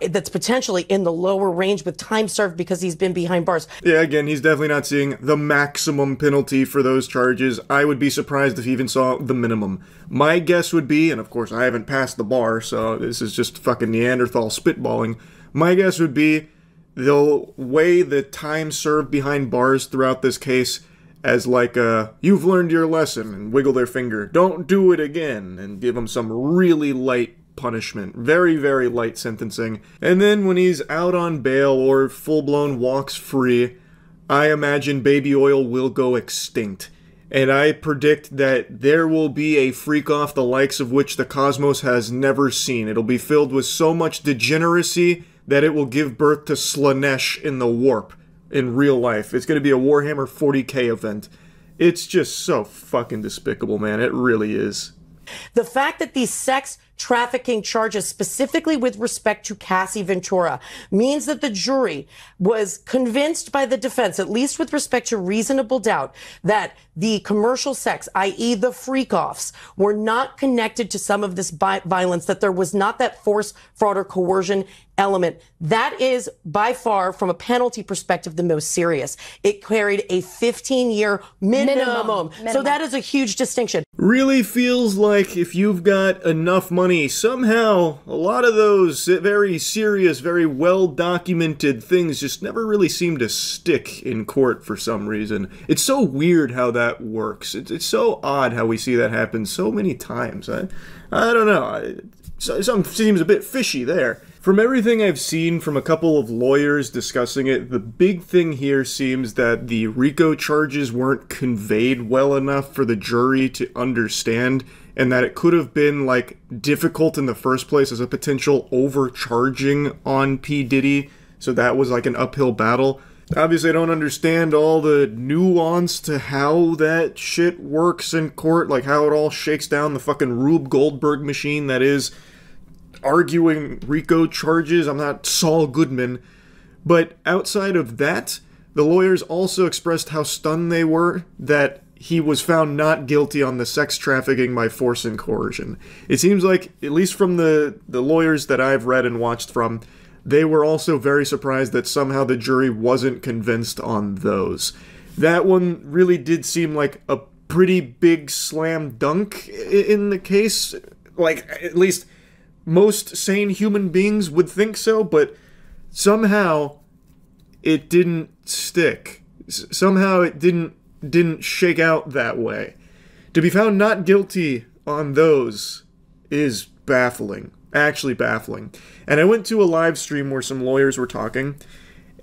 S9: that's potentially in the lower range with time served because he's been behind bars.
S1: Yeah, again, he's definitely not seeing the maximum penalty for those charges. I would be surprised if he even saw the minimum. My guess would be, and of course I haven't passed the bar, so this is just fucking Neanderthal spitballing. My guess would be they'll weigh the time served behind bars throughout this case as like you've learned your lesson, and wiggle their finger, don't do it again, and give him some really light punishment. Very, very light sentencing. And then when he's out on bail or full-blown walks free, I imagine baby oil will go extinct. And I predict that there will be a freak-off the likes of which the cosmos has never seen. It'll be filled with so much degeneracy that it will give birth to Slanesh in the warp. In real life. It's going to be a Warhammer 40k event. It's just so fucking despicable, man. It really is.
S9: The fact that these sex trafficking charges, specifically with respect to Cassie Ventura, means that the jury was convinced by the defense, at least with respect to reasonable doubt, that the commercial sex, i.e. the freak-offs, were not connected to some of this violence, that there was not that force, fraud, or coercion element. That is, by far, from a penalty perspective, the most serious. It carried a 15-year minimum. So that is a huge distinction.
S1: Really feels like if you've got enough money, somehow a lot of those very serious, very well-documented things just never really seem to stick in court for some reason. It's so weird how that works. It's so odd how we see that happen so many times. I don't know. Something seems a bit fishy there. From everything I've seen from a couple of lawyers discussing it, the big thing here seems that the RICO charges weren't conveyed well enough for the jury to understand, and that it could have been, like, difficult in the first place as a potential overcharging on P. Diddy, so that was like an uphill battle. Obviously, I don't understand all the nuance to how that shit works in court, like how it all shakes down the fucking Rube Goldberg machine that is arguing RICO charges. I'm not Saul Goodman. But outside of that, the lawyers also expressed how stunned they were that he was found not guilty on the sex trafficking by force and coercion. It seems like, at least from the lawyers that I've read and watched from, they were also very surprised that somehow the jury wasn't convinced on those. That one really did seem like a pretty big slam dunk in the case. Like, at least most sane human beings would think so, but somehow it didn't stick. Somehow it didn't shake out that way. To be found not guilty on those is baffling. Actually baffling. And I went to a live stream where some lawyers were talking,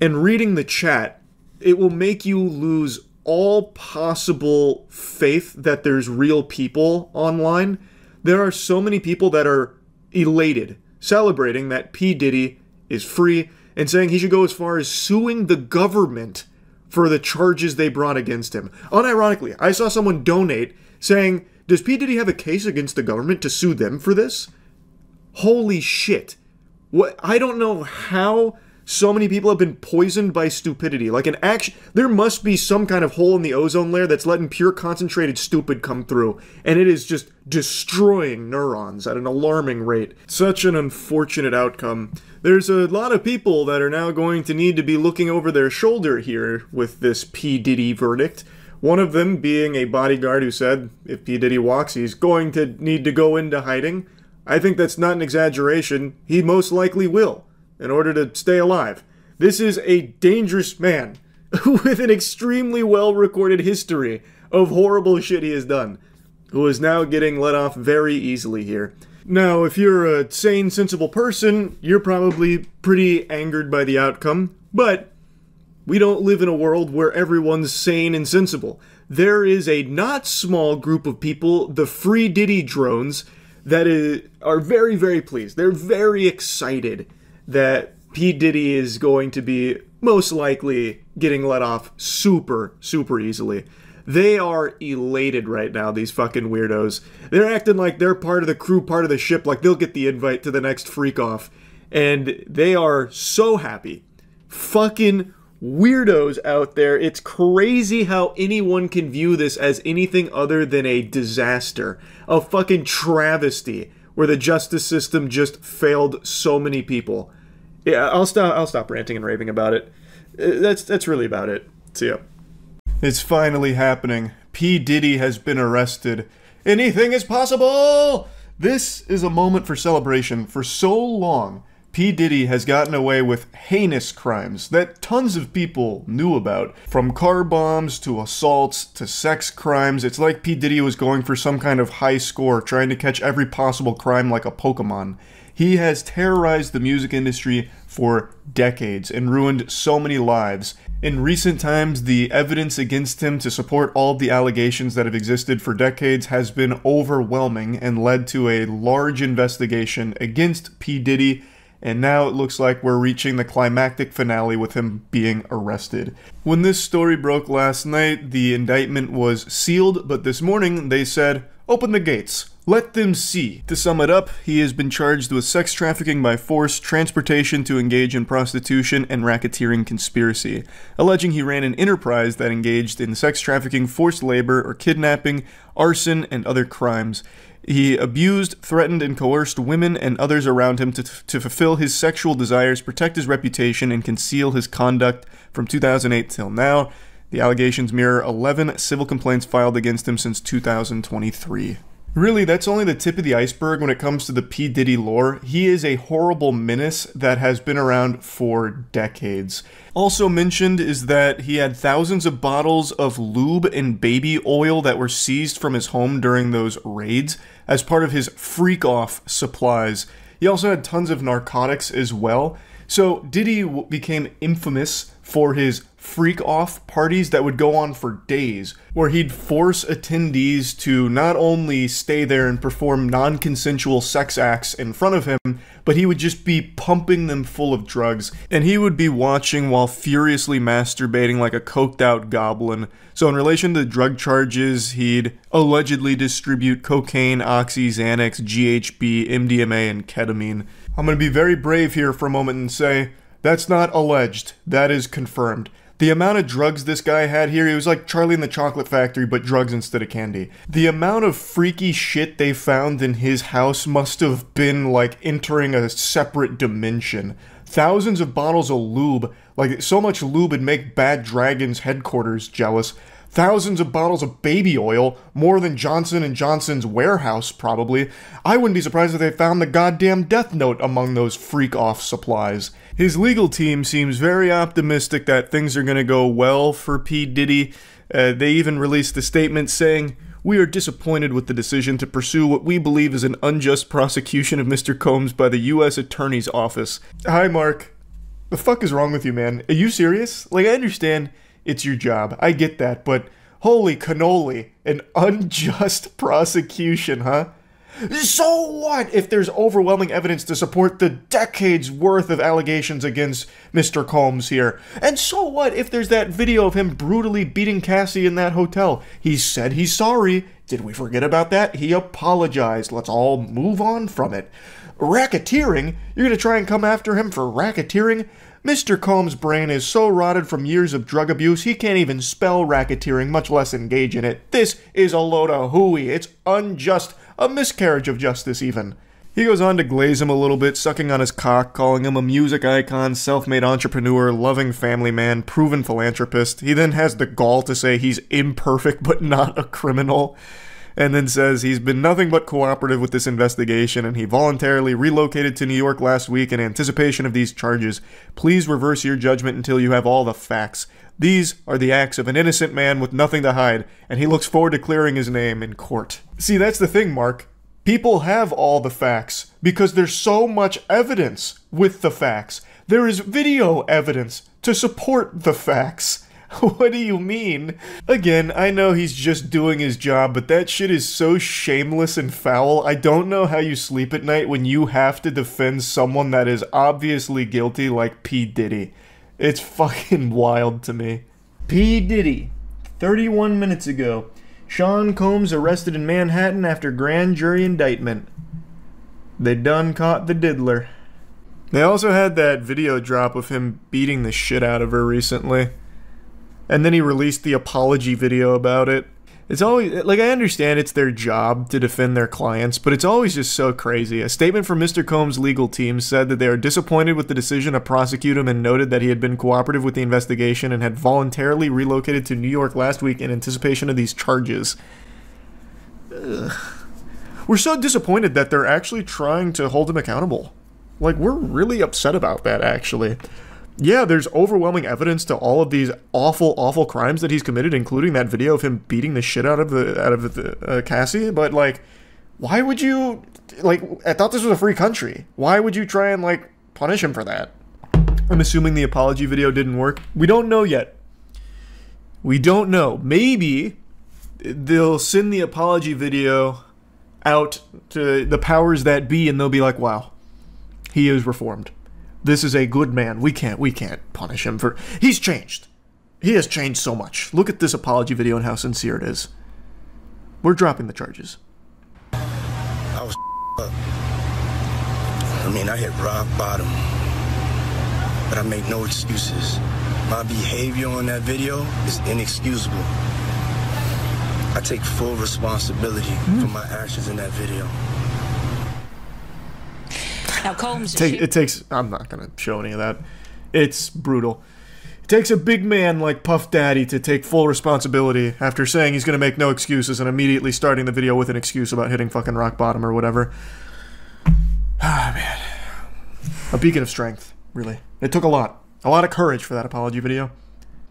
S1: and reading the chat, it will make you lose all possible faith that there's real people online. There are so many people that are elated, celebrating that P. Diddy is free, and saying he should go as far as suing the government for the charges they brought against him. Unironically, I saw someone donate saying, does P. Diddy have a case against the government to sue them for this? Holy shit. What? I don't know how so many people have been poisoned by stupidity. Like there must be some kind of hole in the ozone layer that's letting pure concentrated stupid come through, and it is just destroying neurons at an alarming rate. Such an unfortunate outcome. There's a lot of people that are now going to need to be looking over their shoulder here with this P. Diddy verdict. One of them being a bodyguard who said if P. Diddy walks, he's going to need to go into hiding. I think that's not an exaggeration. He most likely will, in order to stay alive. This is a dangerous man with an extremely well-recorded history of horrible shit he has done, who is now getting let off very easily here. Now, if you're a sane, sensible person, you're probably pretty angered by the outcome, but we don't live in a world where everyone's sane and sensible. There is a not small group of people, the Free Diddy drones, that are very, very pleased. They're very excited that P. Diddy is going to be most likely getting let off super, super easily. They are elated right now, these fucking weirdos. They're acting like they're part of the crew, part of the ship, like they'll get the invite to the next freak off. And they are so happy. Fucking weirdos out there. It's crazy how anyone can view this as anything other than a disaster. A fucking travesty where the justice system just failed so many people. Yeah, I'll stop ranting and raving about it. That's really about it. See ya. It's finally happening. P. Diddy has been arrested. Anything is possible! This is a moment for celebration. For so long, P. Diddy has gotten away with heinous crimes that tons of people knew about. From car bombs to assaults to sex crimes, it's like P. Diddy was going for some kind of high score, trying to catch every possible crime like a Pokemon. He has terrorized the music industry for decades and ruined so many lives. In recent times, the evidence against him to support all of the allegations that have existed for decades has been overwhelming and led to a large investigation against P. Diddy, and now it looks like we're reaching the climactic finale with him being arrested. When this story broke last night, the indictment was sealed, but this morning they said, open the gates. Let them see. To sum it up, he has been charged with sex trafficking by force, transportation to engage in prostitution, and racketeering conspiracy, alleging he ran an enterprise that engaged in sex trafficking, forced labor, or kidnapping, arson, and other crimes. He abused, threatened, and coerced women and others around him to fulfill his sexual desires, protect his reputation, and conceal his conduct from 2008 till now. The allegations mirror 11 civil complaints filed against him since 2023. Really, that's only the tip of the iceberg when it comes to the P. Diddy lore. He is a horrible menace that has been around for decades. Also mentioned is that he had thousands of bottles of lube and baby oil that were seized from his home during those raids as part of his freak-off supplies. He also had tons of narcotics as well. So Diddy became infamous for his freak-off parties that would go on for days, where he'd force attendees to not only stay there and perform non-consensual sex acts in front of him, but he would just be pumping them full of drugs, and he would be watching while furiously masturbating like a coked-out goblin. So in relation to drug charges, he'd allegedly distribute cocaine, oxy, Xanax, GHB, MDMA, and ketamine. I'm going to be very brave here for a moment and say, that's not alleged, that is confirmed. The amount of drugs this guy had here, he was like Charlie in the Chocolate Factory, but drugs instead of candy. The amount of freaky shit they found in his house must have been like entering a separate dimension. Thousands of bottles of lube, like so much lube would make Bad Dragon's headquarters jealous. thousands of bottles of baby oil, more than Johnson & Johnson's warehouse, probably. I wouldn't be surprised if they found the goddamn death note among those freak-off supplies. His legal team seems very optimistic that things are going to go well for P. Diddy. They even released a statement saying, "We are disappointed with the decision to pursue what we believe is an unjust prosecution of Mr. Combs by the U.S. Attorney's Office." Hi, Mark. The fuck is wrong with you, man? Are you serious? Like, I understand it's your job. I get that, but holy cannoli, an unjust prosecution, huh? So what if there's overwhelming evidence to support the decades worth of allegations against Mr. Combs here? And so what if there's that video of him brutally beating Cassie in that hotel? He said he's sorry. Did we forget about that? He apologized. Let's all move on from it. Racketeering? You're gonna try and come after him for racketeering? Mr. Combs' brain is so rotted from years of drug abuse, he can't even spell racketeering, much less engage in it. This is a load of hooey. It's unjust. A miscarriage of justice, even. He goes on to glaze him a little bit, sucking on his cock, calling him a music icon, self-made entrepreneur, loving family man, proven philanthropist. He then has the gall to say he's imperfect but not a criminal, and then says he's been nothing but cooperative with this investigation and he voluntarily relocated to New York last week in anticipation of these charges. Please reverse your judgment until you have all the facts. These are the acts of an innocent man with nothing to hide, and he looks forward to clearing his name in court. See, that's the thing, Mark. People have all the facts because there's so much evidence with the facts. There is video evidence to support the facts. What do you mean? Again, I know he's just doing his job, but that shit is so shameless and foul. I don't know how you sleep at night when you have to defend someone that is obviously guilty like P. Diddy. It's fucking wild to me. P. Diddy. 31 minutes ago. Sean Combs arrested in Manhattan after grand jury indictment. They done caught the diddler. They also had that video drop of him beating the shit out of her recently. And then he released the apology video about it. It's always, like, I understand it's their job to defend their clients, but it's always just so crazy. A statement from Mr. Combs' legal team said that they are disappointed with the decision to prosecute him and noted that he had been cooperative with the investigation and had voluntarily relocated to New York last week in anticipation of these charges. Ugh. We're so disappointed that they're actually trying to hold him accountable. Like, we're really upset about that, actually. Yeah, there's overwhelming evidence to all of these awful, awful crimes that he's committed, including that video of him beating the shit out of the Cassie. But like, why would you? Like, I thought this was a free country. Why would you try and like punish him for that? I'm assuming the apology video didn't work. We don't know yet. We don't know. Maybe they'll send the apology video out to the powers that be, and they'll be like, "Wow, he is reformed. This is a good man. We can't punish him for... He's changed. He has changed so much. Look at this apology video and how sincere it is. We're dropping the charges."
S10: I was up. I mean, I hit rock bottom. But I make no excuses. My behavior on that video is inexcusable. I take full responsibility for my actions in that video.
S5: Now, Combs...
S1: It takes... I'm not going to show any of that. It's brutal. It takes a big man like Puff Daddy to take full responsibility after saying he's going to make no excuses and immediately starting the video with an excuse about hitting fucking rock bottom or whatever. Ah, man. A beacon of strength, really. It took a lot of courage for that apology video.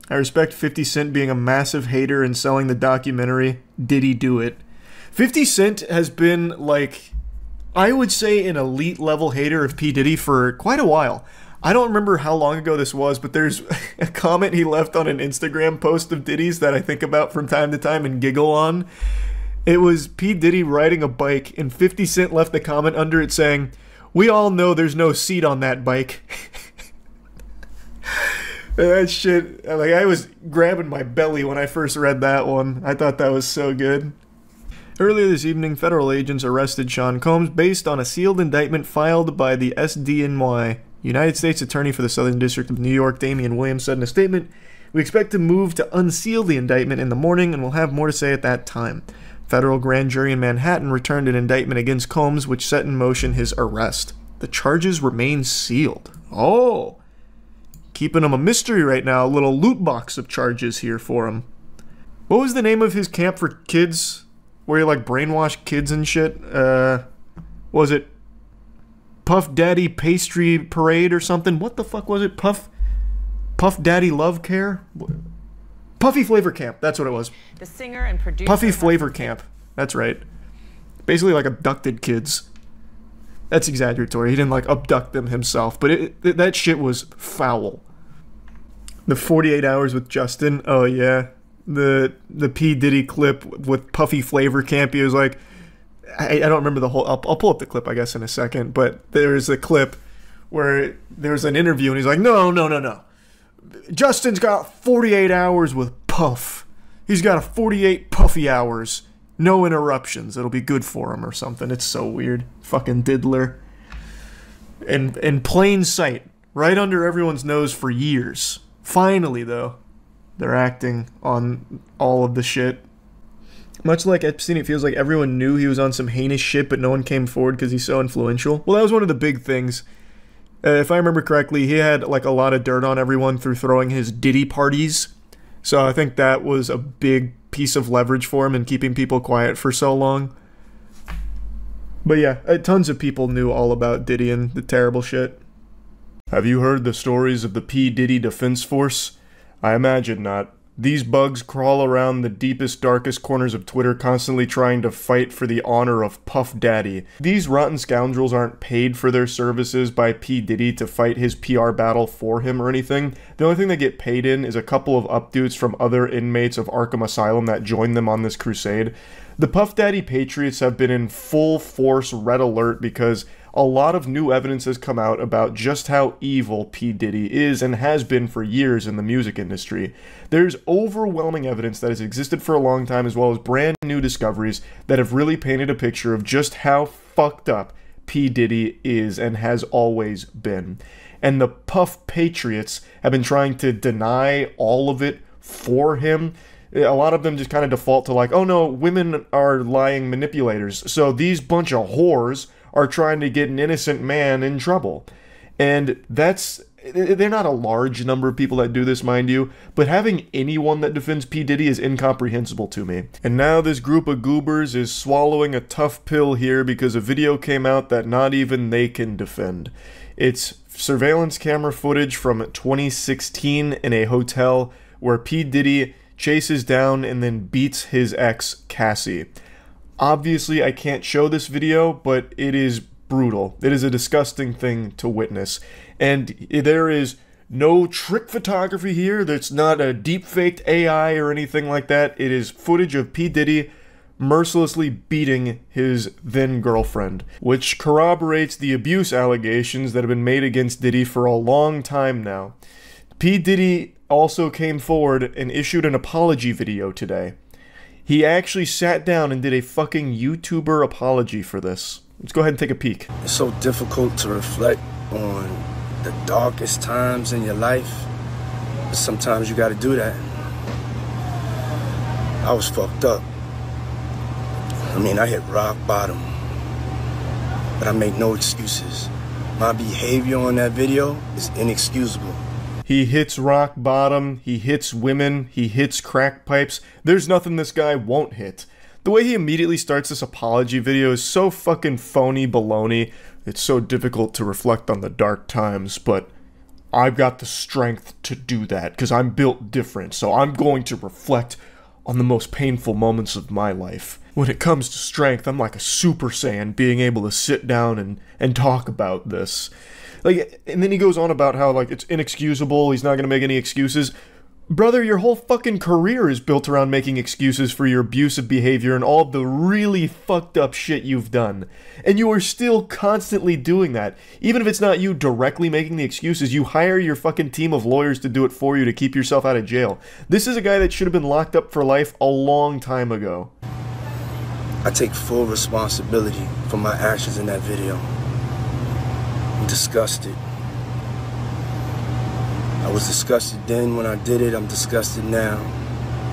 S1: I respect 50 Cent being a massive hater and selling the documentary Did He Do It. 50 Cent has been, like... I would say an elite level hater of P. Diddy for quite a while. I don't remember how long ago this was, but there's a comment he left on an Instagram post of Diddy's that I think about from time to time and giggle on. It was P. Diddy riding a bike, and 50 Cent left the comment under it saying, "We all know there's no seat on that bike." That shit, like, I was grabbing my belly when I first read that one. I thought that was so good. Earlier this evening, federal agents arrested Sean Combs based on a sealed indictment filed by the SDNY. United States Attorney for the Southern District of New York, Damian Williams, said in a statement, "We expect to move to unseal the indictment in the morning and we'll have more to say at that time." Federal grand jury in Manhattan returned an indictment against Combs, which set in motion his arrest. The charges remain sealed. Oh, keeping him a mystery right now. A little loot box of charges here for him. What was the name of his camp for kids? Where he like brainwashed kids and shit? Was it Puff Daddy Pastry Parade or something? What the fuck was it? Puff Daddy Love Care? Puffy Flavor Camp. That's what it was.
S11: The singer and producer
S1: Puffy Flavor Camp. That's right. Basically like abducted kids. That's exaggeratory. He didn't like abduct them himself, but that shit was foul. The 48 Hours with Justin. Oh yeah. The P. Diddy clip with Puffy Flavor Camp. He was like, I don't remember the whole. I'll pull up the clip, I guess, in a second. But there's a clip where there's an interview and he's like, no. Justin's got 48 hours with Puff. He's got a 48 Puffy hours. No interruptions. It'll be good for him or something. It's so weird. Fucking diddler. In plain sight. Right under everyone's nose for years. Finally, though, they're acting on all of the shit. Much like Epstein, it feels like everyone knew he was on some heinous shit, but no one came forward because he's so influential. Well, that was one of the big things. If I remember correctly, he had like a lot of dirt on everyone through throwing his Diddy parties. So I think that was a big piece of leverage for him in keeping people quiet for so long. But yeah, tons of people knew all about Diddy and the terrible shit. Have you heard the stories of the P. Diddy Defense Force? I imagine not. These bugs crawl around the deepest, darkest corners of Twitter, constantly trying to fight for the honor of Puff Daddy. These rotten scoundrels aren't paid for their services by P. Diddy to fight his PR battle for him or anything. The only thing they get paid in is a couple of updudes from other inmates of Arkham Asylum that join them on this crusade. The Puff Daddy Patriots have been in full force red alert because a lot of new evidence has come out about just how evil P. Diddy is and has been for years in the music industry. There's overwhelming evidence that has existed for a long time, as well as brand new discoveries that have really painted a picture of just how fucked up P. Diddy is and has always been. And the Puff Patriots have been trying to deny all of it for him. A lot of them just kind of default to like, oh no, women are lying manipulators, so these bunch of whores are trying to get an innocent man in trouble. And they're not a large number of people that do this, mind you, but having anyone that defends P. Diddy is incomprehensible to me. And now this group of goobers is swallowing a tough pill here because a video came out that not even they can defend. It's surveillance camera footage from 2016 in a hotel where P. Diddy chases down and then beats his ex, Cassie. Obviously, I can't show this video, but it is brutal. It is a disgusting thing to witness. And there is no trick photography here. There's not a deep-faked AI or anything like that. It is footage of P. Diddy mercilessly beating his then-girlfriend, which corroborates the abuse allegations that have been made against Diddy for a long time now. P. Diddy also came forward and issued an apology video today. He actually sat down and did a fucking YouTuber apology for this. Let's go ahead and take a peek.
S10: It's so difficult to reflect on the darkest times in your life, but sometimes you gotta do that. I was fucked up. I mean, I hit rock bottom, but I make no excuses. My behavior on that video is inexcusable.
S1: He hits rock bottom, he hits women, he hits crack pipes. There's nothing this guy won't hit. The way he immediately starts this apology video is so fucking phony baloney. It's so difficult to reflect on the dark times, but I've got the strength to do that because I'm built different, so I'm going to reflect on the most painful moments of my life. When it comes to strength, I'm like a Super Saiyan being able to sit down and talk about this. Like, and then he goes on about how, like, it's inexcusable, he's not gonna make any excuses. Brother, your whole fucking career is built around making excuses for your abusive behavior and all the really fucked up shit you've done. And you are still constantly doing that. Even if it's not you directly making the excuses, you hire your fucking team of lawyers to do it for you to keep yourself out of jail. This is a guy that should have been locked up for life a long time ago.
S10: I take full responsibility for my actions in that video. I'm disgusted. I was disgusted then when I did it. I'm disgusted now.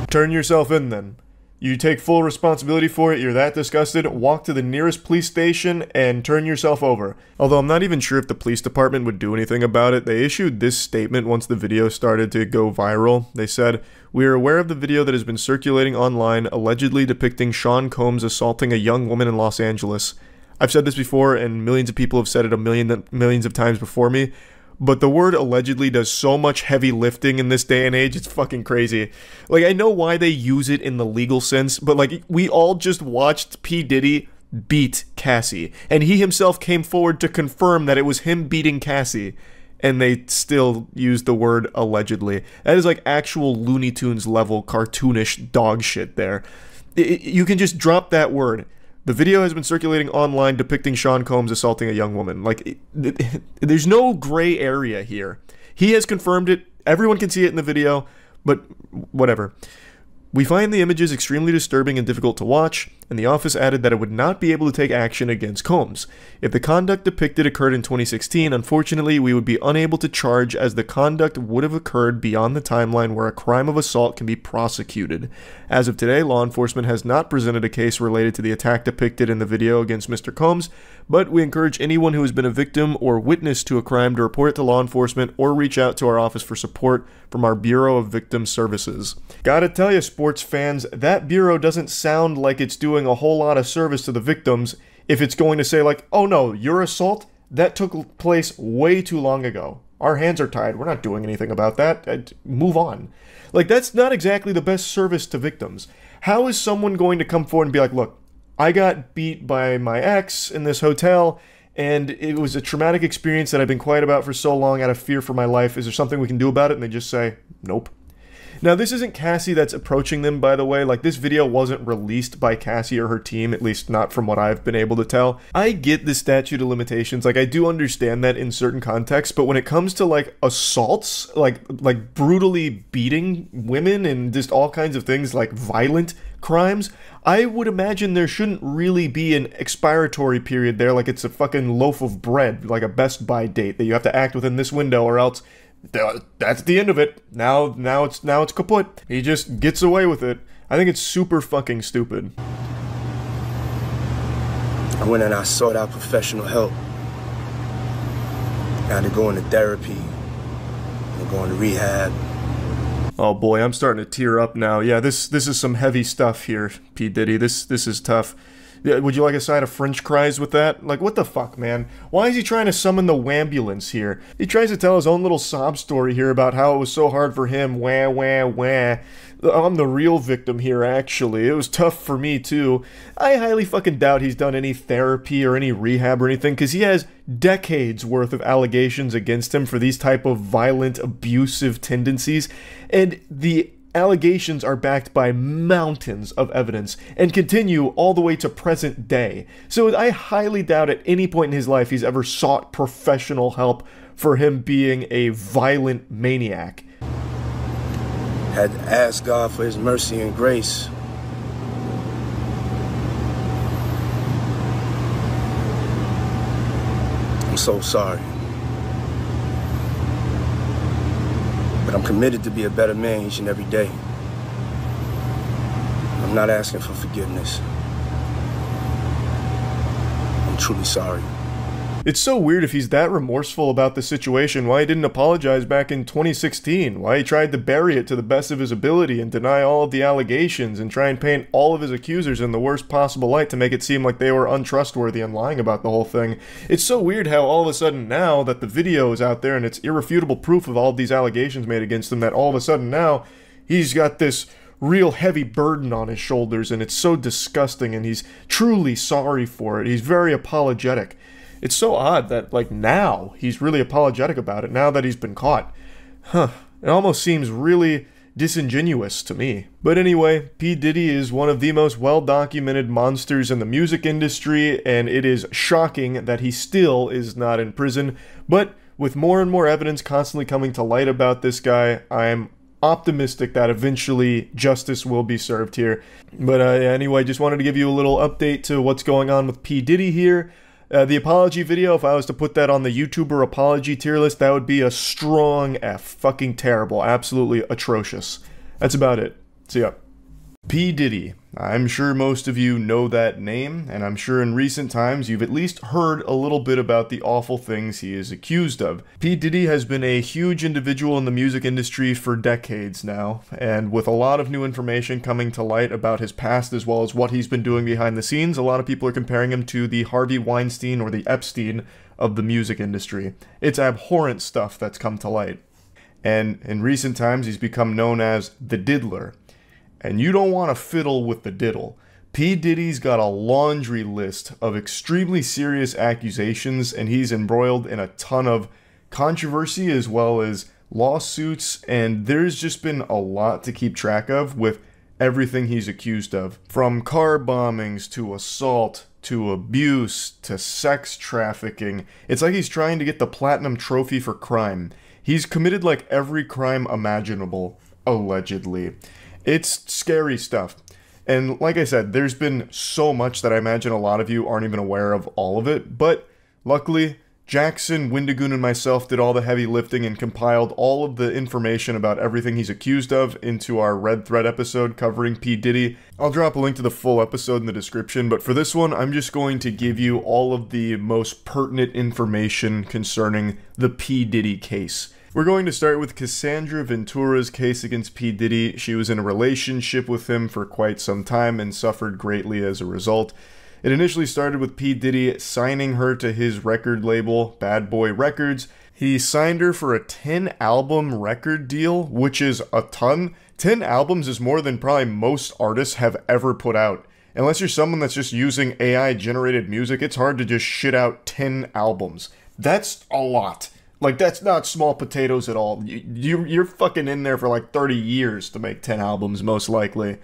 S1: Turn yourself in then. You take full responsibility for it, you're that disgusted, walk to the nearest police station and turn yourself over. Although I'm not even sure if the police department would do anything about it. They issued this statement once the video started to go viral. They said, "We are aware of the video that has been circulating online allegedly depicting Sean Combs assaulting a young woman in Los Angeles. I've said this before and millions of people have said it millions of times before me. But the word allegedly does so much heavy lifting in this day and age, it's fucking crazy. Like, I know why they use it in the legal sense, but like, we all just watched P. Diddy beat Cassie, and he himself came forward to confirm that it was him beating Cassie, and they still use the word allegedly. That is like actual Looney Tunes level cartoonish dog shit there. You can just drop that word. The video has been circulating online depicting Sean Combs assaulting a young woman. Like, there's no gray area here. He has confirmed it. Everyone can see it in the video, but whatever. We find the images extremely disturbing and difficult to watch, and the office added that it would not be able to take action against Combs. If the conduct depicted occurred in 2016, unfortunately, we would be unable to charge as the conduct would have occurred beyond the timeline where a crime of assault can be prosecuted. As of today, law enforcement has not presented a case related to the attack depicted in the video against Mr. Combs, but we encourage anyone who has been a victim or witness to a crime to report it to law enforcement or reach out to our office for support from our Bureau of Victim Services. Gotta tell you, sports fans, that bureau doesn't sound like it's doing a whole lot of service to the victims if it's going to say like, oh no, your assault, that took place way too long ago. Our hands are tied. We're not doing anything about that. Move on. Like, that's not exactly the best service to victims. How is someone going to come forward and be like, look, I got beat by my ex in this hotel, and it was a traumatic experience that I've been quiet about for so long out of fear for my life. Is there something we can do about it? And they just say, nope. Now, this isn't Cassie that's approaching them, by the way. Like, this video wasn't released by Cassie or her team, at least not from what I've been able to tell. I get the statute of limitations. Like, I do understand that in certain contexts, but when it comes to, like, assaults, like brutally beating women and just all kinds of things, like violent crimes, I would imagine there shouldn't really be an expiratory period there, like it's a fucking loaf of bread, like a Best Buy date that you have to act within this window or else that's the end of it. Now it's kaput. He just gets away with it. I think it's super fucking stupid.
S10: I went and I sought out professional help. I had to go into therapy, and going to rehab.
S1: Oh boy, I'm starting to tear up now. Yeah, this is some heavy stuff here, P. Diddy. This is tough. Yeah, would you like a side of French fries with that? Like, what the fuck, man? Why is he trying to summon the wambulance here? He tries to tell his own little sob story here about how it was so hard for him. Wah, wah, wah. I'm the real victim here, actually. It was tough for me, too. I highly fucking doubt he's done any therapy or any rehab or anything, because he has decades worth of allegations against him for these type of violent, abusive tendencies, and the allegations are backed by mountains of evidence and continue all the way to present day. So I highly doubt at any point in his life he's ever sought professional help for him being a violent maniac.
S10: Had to ask God for his mercy and grace. I'm so sorry. But I'm committed to be a better man each and every day. I'm not asking for forgiveness. I'm truly sorry.
S1: It's so weird if he's that remorseful about the situation, why he didn't apologize back in 2016, why he tried to bury it to the best of his ability and deny all of the allegations and try and paint all of his accusers in the worst possible light to make it seem like they were untrustworthy and lying about the whole thing. It's so weird how all of a sudden now that the video is out there and it's irrefutable proof of all of these allegations made against him, that all of a sudden now he's got this real heavy burden on his shoulders and it's so disgusting and he's truly sorry for it. He's very apologetic. It's so odd that, like, now he's really apologetic about it, now that he's been caught. Huh. It almost seems really disingenuous to me. But anyway, P. Diddy is one of the most well-documented monsters in the music industry, and it is shocking that he still is not in prison. But with more and more evidence constantly coming to light about this guy, I'm optimistic that eventually justice will be served here. But anyway, just wanted to give you a little update to what's going on with P. Diddy here. The apology video, if I was to put that on the YouTuber apology tier list, that would be a strong F. Fucking terrible. Absolutely atrocious. That's about it. See ya. P. Diddy. I'm sure most of you know that name, and I'm sure in recent times you've at least heard a little bit about the awful things he is accused of. P. Diddy has been a huge individual in the music industry for decades now, and with a lot of new information coming to light about his past as well as what he's been doing behind the scenes, a lot of people are comparing him to the Harvey Weinstein or the Epstein of the music industry. It's abhorrent stuff that's come to light. And in recent times he's become known as the Diddler. And you don't want to fiddle with the diddle. P. Diddy's got a laundry list of extremely serious accusations, and he's embroiled in a ton of controversy as well as lawsuits, and there's just been a lot to keep track of with everything he's accused of. From car bombings to assault to abuse to sex trafficking. It's like he's trying to get the platinum trophy for crime. He's committed like every crime imaginable, allegedly. It's scary stuff. And like I said, there's been so much that I imagine a lot of you aren't even aware of all of it. But luckily, Jackson, Windigoon, and myself did all the heavy lifting and compiled all of the information about everything he's accused of into our Red Thread episode covering P. Diddy. I'll drop a link to the full episode in the description, but for this one, I'm just going to give you all of the most pertinent information concerning the P. Diddy case. We're going to start with Cassandra Ventura's case against P. Diddy. She was in a relationship with him for quite some time and suffered greatly as a result. It initially started with P. Diddy signing her to his record label, Bad Boy Records. He signed her for a 10-album record deal, which is a ton. 10 albums is more than probably most artists have ever put out. Unless you're someone that's just using AI-generated music, it's hard to just shit out 10 albums. That's a lot. Like, that's not small potatoes at all. You're fucking in there for like 30 years to make 10 albums, most likely.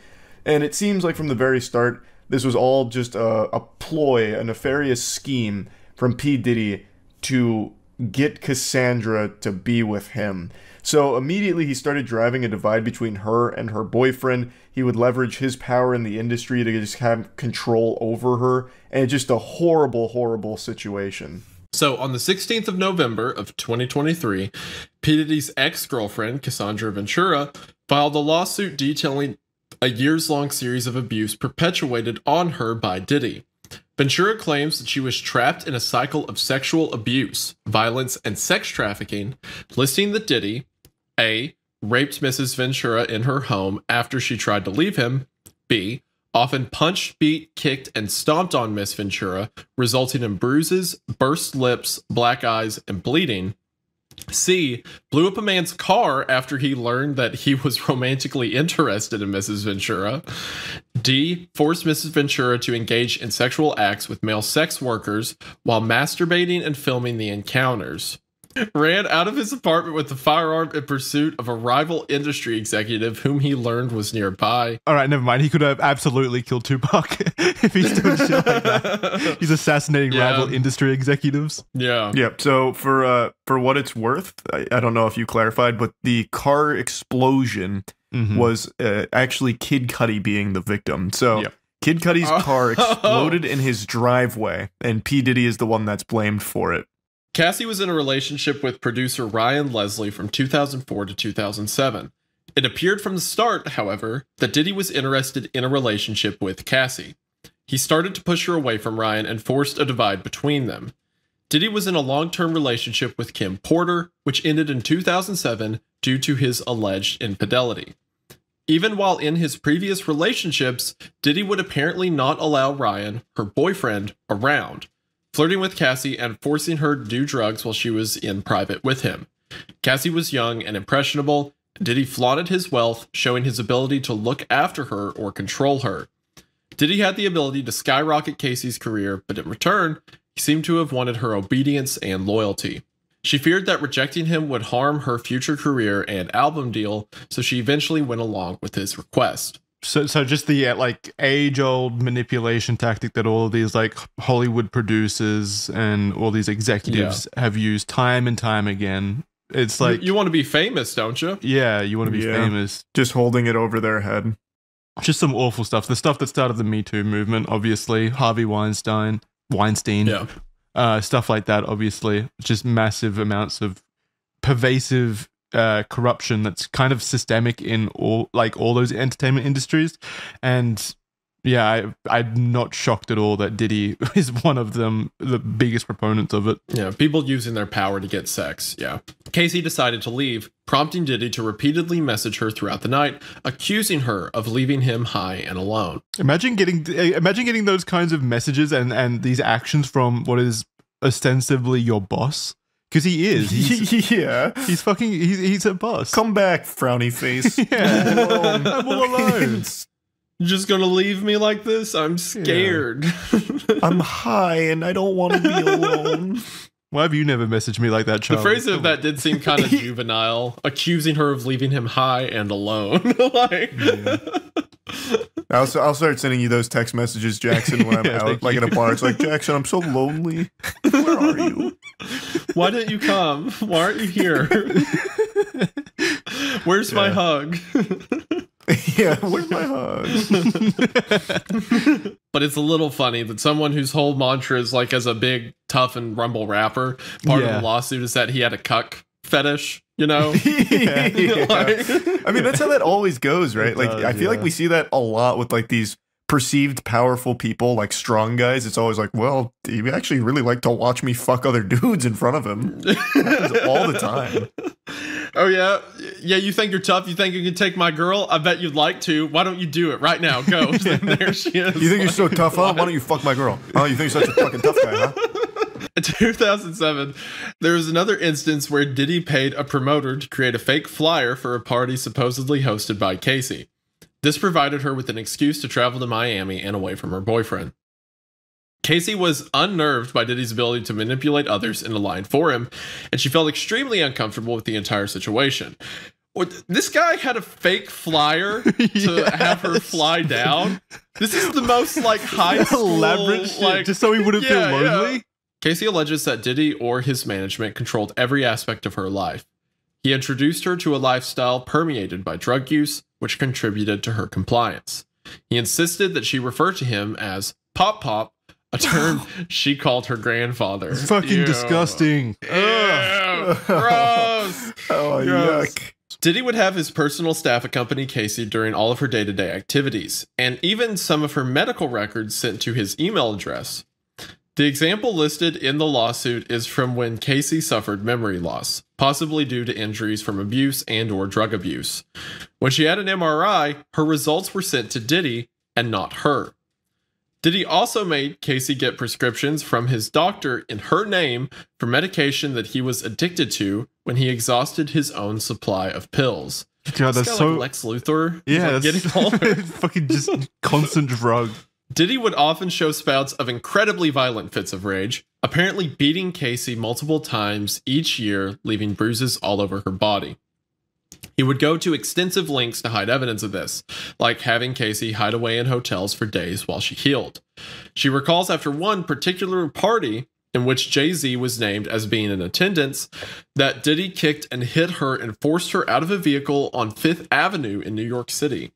S1: And it seems like from the very start, this was all just a ploy, a nefarious scheme from P. Diddy to get Cassandra to be with him. So immediately he started driving a divide between her and her boyfriend. He would leverage his power in the industry to just have control over her. And it's just a horrible, horrible situation.
S11: So on the 16th of November of 2023, P. Diddy's ex-girlfriend, Cassandra Ventura, filed a lawsuit detailing a years-long series of abuse perpetuated on her by Diddy. Ventura claims that she was trapped in a cycle of sexual abuse, violence, and sex trafficking, listing that Diddy, A, raped Mrs. Ventura in her home after she tried to leave him, B, often punched, beat, kicked, and stomped on Miss Ventura, resulting in bruises, burst lips, black eyes, and bleeding. C, blew up a man's car after he learned that he was romantically interested in Mrs. Ventura. D, forced Mrs. Ventura to engage in sexual acts with male sex workers while masturbating and filming the encounters. Ran out of his apartment with a firearm in pursuit of a rival industry executive whom he learned was nearby.
S12: All right, never mind. He could have absolutely killed Tupac if he's doing shit like that. He's assassinating rival industry executives.
S11: Yeah.
S1: Yep. So for what it's worth, I don't know if you clarified, but the car explosion was actually Kid Cudi being the victim. So Kid Cudi's car exploded in his driveway, and P. Diddy is the one that's blamed for it.
S11: Cassie was in a relationship with producer Ryan Leslie from 2004 to 2007. It appeared from the start, however, that Diddy was interested in a relationship with Cassie. He started to push her away from Ryan and forced a divide between them. Diddy was in a long-term relationship with Kim Porter, which ended in 2007 due to his alleged infidelity. Even while in his previous relationships, Diddy would apparently not allow Ryan, her boyfriend, around, flirting with Cassie and forcing her to do drugs while she was in private with him. Cassie was young and impressionable, and Diddy flaunted his wealth, showing his ability to look after her or control her. Diddy had the ability to skyrocket Cassie's career, but in return, he seemed to have wanted her obedience and loyalty. She feared that rejecting him would harm her future career and album deal, so she eventually went along with his request.
S12: So just the like age-old manipulation tactic that all of these like Hollywood producers and all these executives have used time and time again. It's like
S11: you want to be famous, don't you?
S12: Yeah, you want to be famous.
S1: Just holding it over their head.
S12: Just some awful stuff. The stuff that started the Me Too movement, obviously. Harvey Weinstein. Stuff like that, obviously. Just massive amounts of pervasive corruption that's kind of systemic in all those entertainment industries. And I'm not shocked at all that Diddy is one of them, the biggest proponents of it.
S11: Yeah, people using their power to get sex. Yeah. Casey decided to leave, prompting Diddy to repeatedly message her throughout the night, accusing her of leaving him high and alone.
S12: Imagine getting those kinds of messages and these actions from what is ostensibly your boss. Because he is. He's a boss.
S1: Come back, frowny face.
S12: I'm all alone.
S11: You're just gonna leave me like this? I'm scared.
S1: Yeah. I'm high and I don't want to be alone.
S12: Why have you never messaged me like that, Charlie?
S11: The phrase of that did seem kind of juvenile, accusing her of leaving him high and alone.
S1: I'll start sending you those text messages, Jackson, when I'm out, like in a bar. It's like, Jackson, I'm so lonely. Where are you?
S11: Why didn't you come? Why aren't you here? Where's my hug?
S1: Yeah, where's my hug?
S11: But it's a little funny that someone whose whole mantra is like, as a big, tough and rumble rapper, part of the lawsuit is that he had a cuck fetish, you know?
S1: I mean, that's how that always goes, right? Like, I feel like we see that a lot with like these perceived powerful people, like strong guys. It's always like, well, he actually really like to watch me fuck other dudes in front of him. All the time.
S11: Oh, yeah? Yeah, you think you're tough? You think you can take my girl? I bet you'd like to. Why don't you do it right now? Go. And there she is.
S1: You think you're so tough, huh? Why don't you fuck my girl? Oh, you think you're such a fucking tough guy, huh?
S11: In 2007, there was another instance where Diddy paid a promoter to create a fake flyer for a party supposedly hosted by Casey. This provided her with an excuse to travel to Miami and away from her boyfriend. Casey was unnerved by Diddy's ability to manipulate others into lying for him, and she felt extremely uncomfortable with the entire situation. This guy had a fake flyer to have her fly down. This is the most like high school,
S12: elaborate shit, just so he wouldn't feel lonely.
S11: Yeah. Casey alleges that Diddy or his management controlled every aspect of her life. He introduced her to a lifestyle permeated by drug use, which contributed to her compliance. He insisted that she refer to him as Pop Pop, a term she called her grandfather.
S12: It's fucking disgusting.
S11: Ew, gross.
S1: Oh,
S11: gross.
S1: Yuck.
S11: Diddy would have his personal staff accompany Casey during all of her day-to-day activities, and even some of her medical records sent to his email address. The example listed in the lawsuit is from when Casey suffered memory loss, possibly due to injuries from abuse and/or drug abuse. When she had an MRI, her results were sent to Diddy and not her. Diddy also made Casey get prescriptions from his doctor in her name for medication that he was addicted to when he exhausted his own supply of pills.
S12: God, that's so
S11: like Lex Luthor.
S12: Yeah,
S11: like
S12: that's
S11: getting all
S12: fucking just constant drug.
S11: Diddy would often show spouts of incredibly violent fits of rage, apparently beating Casey multiple times each year, leaving bruises all over her body. He would go to extensive lengths to hide evidence of this, like having Casey hide away in hotels for days while she healed. She recalls after one particular party, in which Jay-Z was named as being in attendance, that Diddy kicked and hit her and forced her out of a vehicle on 5th Avenue in New York City.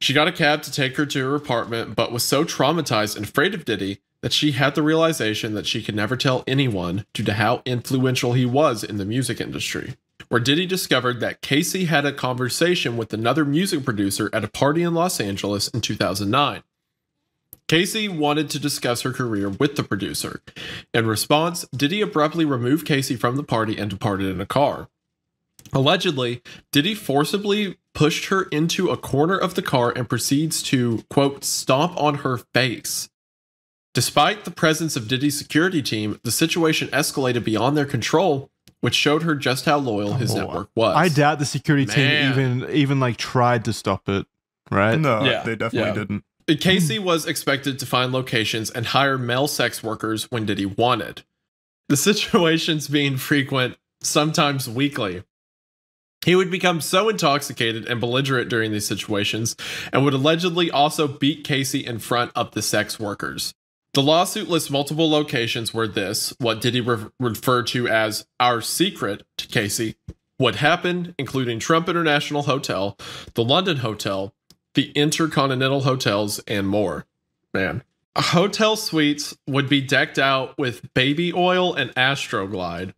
S11: She got a cab to take her to her apartment, but was so traumatized and afraid of Diddy that she had the realization that she could never tell anyone due to how influential he was in the music industry. Where Diddy discovered that Casey had a conversation with another music producer at a party in Los Angeles in 2009. Casey wanted to discuss her career with the producer. In response, Diddy abruptly removed Casey from the party and departed in a car. Allegedly, Diddy forcibly pushed her into a corner of the car and proceeds to, quote, stomp on her face. Despite the presence of Diddy's security team, the situation escalated beyond their control, which showed her just how loyal his network was.
S12: I doubt the security team even like tried to stop it, right?
S1: No, they definitely didn't.
S11: Casey was expected to find locations and hire male sex workers when Diddy wanted. The situations being frequent, sometimes weekly. He would become so intoxicated and belligerent during these situations and would allegedly also beat Casey in front of the sex workers. The lawsuit lists multiple locations where this, what Diddy referred to as our secret to Casey, would happen, including Trump International Hotel, the London Hotel, the Intercontinental Hotels, and more. Man. Hotel suites would be decked out with baby oil and Astroglide.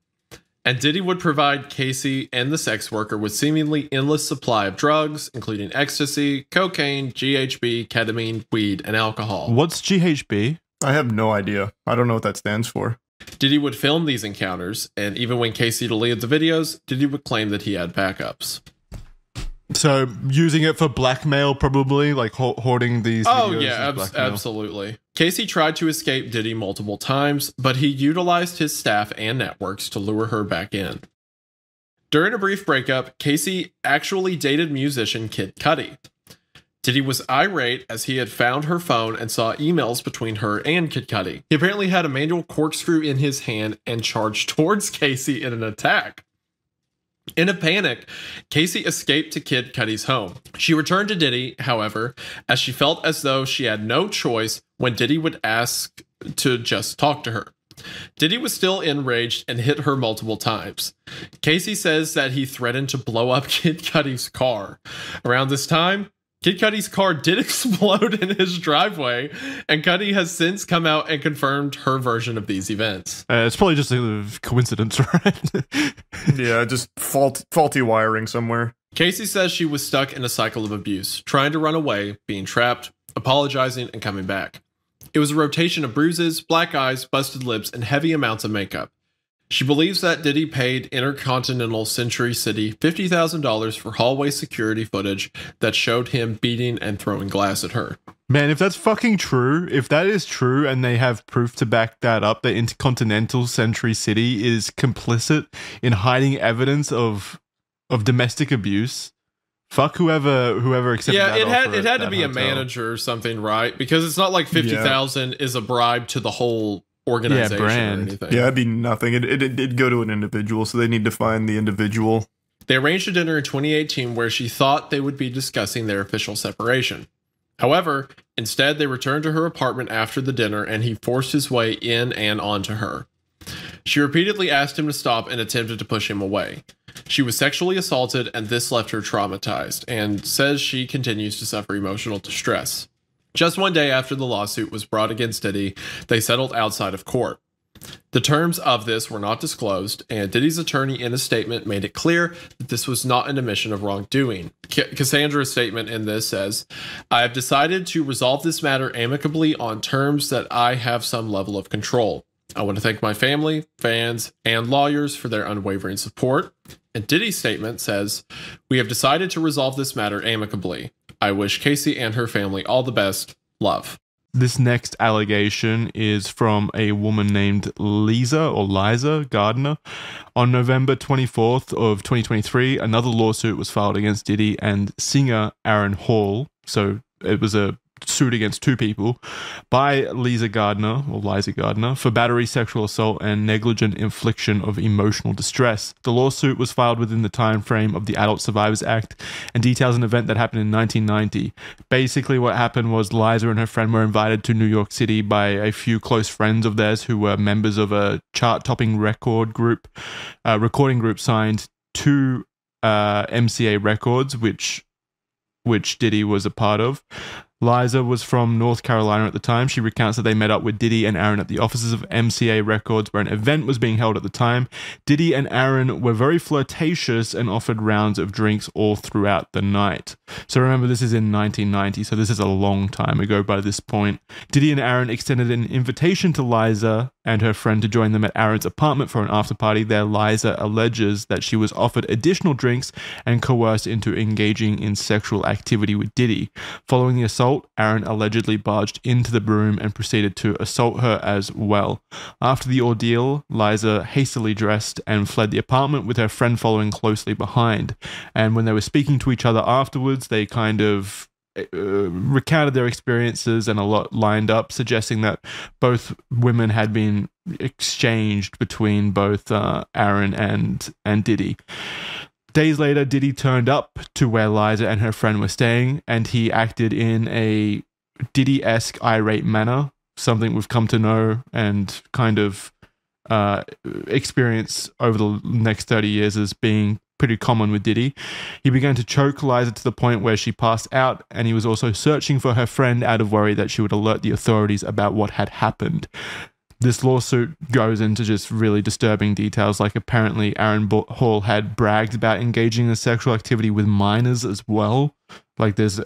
S11: And Diddy would provide Casey and the sex worker with seemingly endless supply of drugs, including ecstasy, cocaine, GHB, ketamine, weed, and alcohol.
S12: What's GHB?
S1: I have no idea. I don't know what that stands for.
S11: Diddy would film these encounters, and even when Casey deleted the videos, Diddy would claim that he had backups.
S12: So using it for blackmail, probably, like hoarding these videos.
S11: Oh yeah, absolutely. Casey tried to escape Diddy multiple times, but he utilized his staff and networks to lure her back in. During a brief breakup, Casey actually dated musician Kid Cudi. Diddy was irate as he had found her phone and saw emails between her and Kid Cudi. He apparently had a manual corkscrew in his hand and charged towards Casey in an attack. In a panic, Casey escaped to Kid Cudi's home. She returned to Diddy, however, as she felt as though she had no choice when Diddy would ask to just talk to her. Diddy was still enraged and hit her multiple times. Casey says that he threatened to blow up Kid Cudi's car. Around this time, Kid Cudi's car did explode in his driveway, and Cudi has since come out and confirmed her version of these events.
S12: It's probably just a coincidence, right?
S1: Yeah, just faulty wiring somewhere.
S11: Casey says she was stuck in a cycle of abuse, trying to run away, being trapped, apologizing, and coming back. It was a rotation of bruises, black eyes, busted lips, and heavy amounts of makeup. She believes that Diddy paid Intercontinental Century City $50,000 for hallway security footage that showed him beating and throwing glass at her.
S12: Man, if that's fucking true, if that is true and they have proof to back that up, that Intercontinental Century City is complicit in hiding evidence of domestic abuse, fuck whoever accepted that offer.
S11: It had to be a manager or something, right? Because it's not like 50,000 is a bribe to the whole organization or anything.
S1: Yeah, it'd be nothing. It'd go to an individual, so they need to find the individual.
S11: They arranged a dinner in 2018 where she thought they would be discussing their official separation. However, instead they returned to her apartment after the dinner and he forced his way in and onto her. She repeatedly asked him to stop and attempted to push him away. She was sexually assaulted and this left her traumatized, and says she continues to suffer emotional distress. Just one day after the lawsuit was brought against Diddy, they settled outside of court. The terms of this were not disclosed, and Diddy's attorney in a statement made it clear that this was not an admission of wrongdoing. Cassandra's statement in this says, "I have decided to resolve this matter amicably on terms that I have some level of control. I want to thank my family, fans, and lawyers for their unwavering support." And Diddy's statement says, "We have decided to resolve this matter amicably. I wish Casey and her family all the best. Love."
S12: This next allegation is from a woman named Liza Gardner. On November 24th of 2023, another lawsuit was filed against Diddy and singer Aaron Hall. So it was a suit against two people by Liza Gardner for battery, sexual assault, and negligent infliction of emotional distress. The lawsuit was filed within the time frame of the Adult Survivors Act and details an event that happened in 1990. Basically, what happened was Liza and her friend were invited to New York City by a few close friends of theirs who were members of a chart-topping recording group signed to MCA Records, which Diddy was a part of. Liza was from North Carolina at the time. She recounts that they met up with Diddy and Aaron at the offices of MCA Records where an event was being held at the time. Diddy and Aaron were very flirtatious and offered rounds of drinks all throughout the night. So remember, this is in 1990, so this is a long time ago by this point. Diddy and Aaron extended an invitation to Liza and her friend to join them at Aaron's apartment for an after party. There, Liza alleges that she was offered additional drinks and coerced into engaging in sexual activity with Diddy. Following the assault, Aaron allegedly barged into the room and proceeded to assault her as well. After the ordeal, Liza hastily dressed and fled the apartment with her friend following closely behind. And when they were speaking to each other afterwards, they kind of recounted their experiences and a lot lined up, suggesting that both women had been exchanged between both Aaron and Diddy. Days later, Diddy turned up to where Liza and her friend were staying, and he acted in a Diddy-esque irate manner, something we've come to know and kind of experience over the next 30 years as being pretty common with Diddy. He began to choke Liza to the point where she passed out, and he was also searching for her friend out of worry that she would alert the authorities about what had happened. this lawsuit goes into just really disturbing details. Like apparently Aaron Hall had bragged about engaging in sexual activity with minors as well. Like there's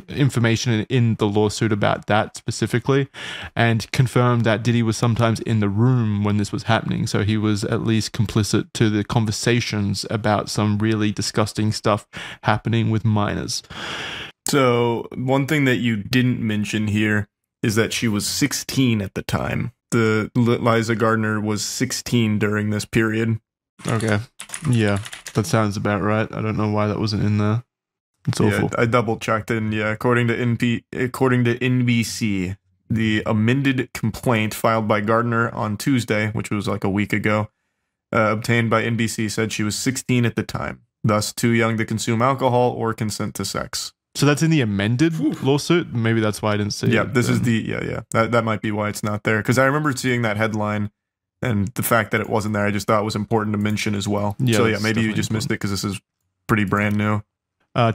S12: information in the lawsuit about that specifically, and confirmed that Diddy was sometimes in the room when this was happening. So he was at least complicit to the conversations about some really disgusting stuff happening with minors.
S1: So one thing that you didn't mention here is that she was 16 at the time. The Liza Gardner was 16 during this period.
S12: Okay. Yeah, that sounds about right. I don't know why that wasn't in there. It's awful.
S1: Yeah, I double checked, and yeah, according to NBC, the amended complaint filed by Gardner on Tuesday, which was like a week ago, obtained by NBC, said she was 16 at the time, thus too young to consume alcohol or consent to sex.
S12: So that's in the amended lawsuit? Maybe that's why I didn't see it.
S1: Yeah, this is the, yeah. That might be why it's not there. Because I remember seeing that headline, and the fact that it wasn't there, I just thought was important to mention as well. Yeah, so yeah, maybe you just missed it because this is pretty brand new.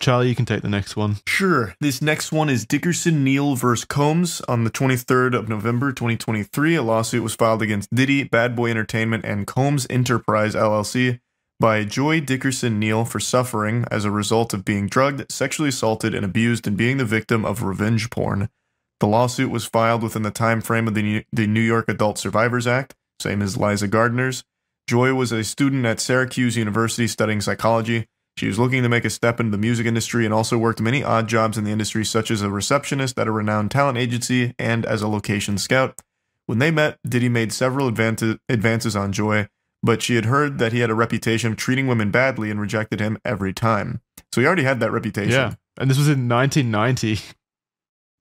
S12: Charlie, you can take the next one.
S1: Sure. This next one is Dickerson Neal versus Combs. On the 23rd of November, 2023, a lawsuit was filed against Diddy, Bad Boy Entertainment, and Combs Enterprise, LLC, by Joy Dickerson Neal for suffering as a result of being drugged, sexually assaulted, and abused and being the victim of revenge porn. The lawsuit was filed within the time frame of the New York Adult Survivors Act, same as Liza Gardner's. Joy was a student at Syracuse University studying psychology. She was looking to make a step into the music industry and also worked many odd jobs in the industry, such as a receptionist at a renowned talent agency and as a location scout. When they met, Diddy made several advances on Joy, but she had heard that he had a reputation of treating women badly and rejected him every time. So he already had that reputation.
S12: Yeah, and this was in 1990.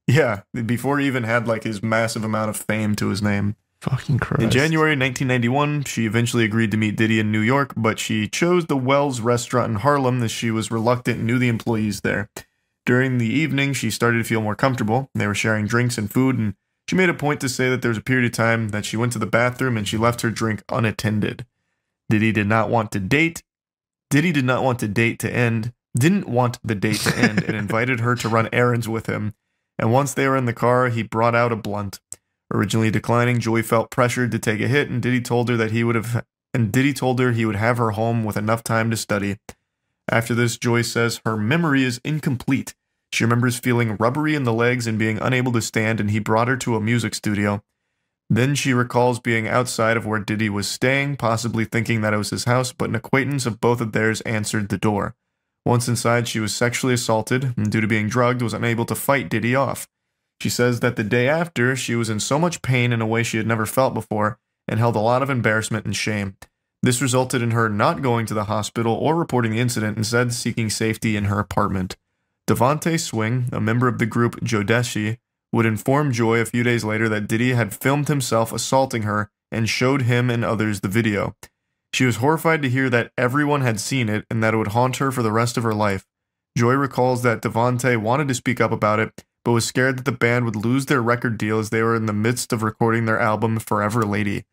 S1: Yeah, before he even had like his massive amount of fame to his name.
S12: Fucking Christ.
S1: In January 1991, she eventually agreed to meet Diddy in New York, but she chose the Wells restaurant in Harlem as she was reluctant and knew the employees there. During the evening, she started to feel more comfortable. They were sharing drinks and food, and she made a point to say that there was a period of time that she went to the bathroom and she left her drink unattended. Diddy did not want the date to end, and invited her to run errands with him. And once they were in the car, he brought out a blunt. Originally declining, Joy felt pressured to take a hit, and Diddy told her he would have her home with enough time to study. After this, Joy says her memory is incomplete. She remembers feeling rubbery in the legs and being unable to stand, and he brought her to a music studio. Then she recalls being outside of where Diddy was staying, possibly thinking that it was his house, but an acquaintance of both of theirs answered the door. Once inside, she was sexually assaulted, and due to being drugged, was unable to fight Diddy off. She says that the day after, she was in so much pain in a way she had never felt before, and held a lot of embarrassment and shame. This resulted in her not going to the hospital or reporting the incident, instead seeking safety in her apartment. Devontae Swing, a member of the group Jodeshi, would inform Joy a few days later that Diddy had filmed himself assaulting her and showed him and others the video. She was horrified to hear that everyone had seen it and that it would haunt her for the rest of her life. Joy recalls that Devontae wanted to speak up about it, but was scared that the band would lose their record deal as they were in the midst of recording their album Forever Lady.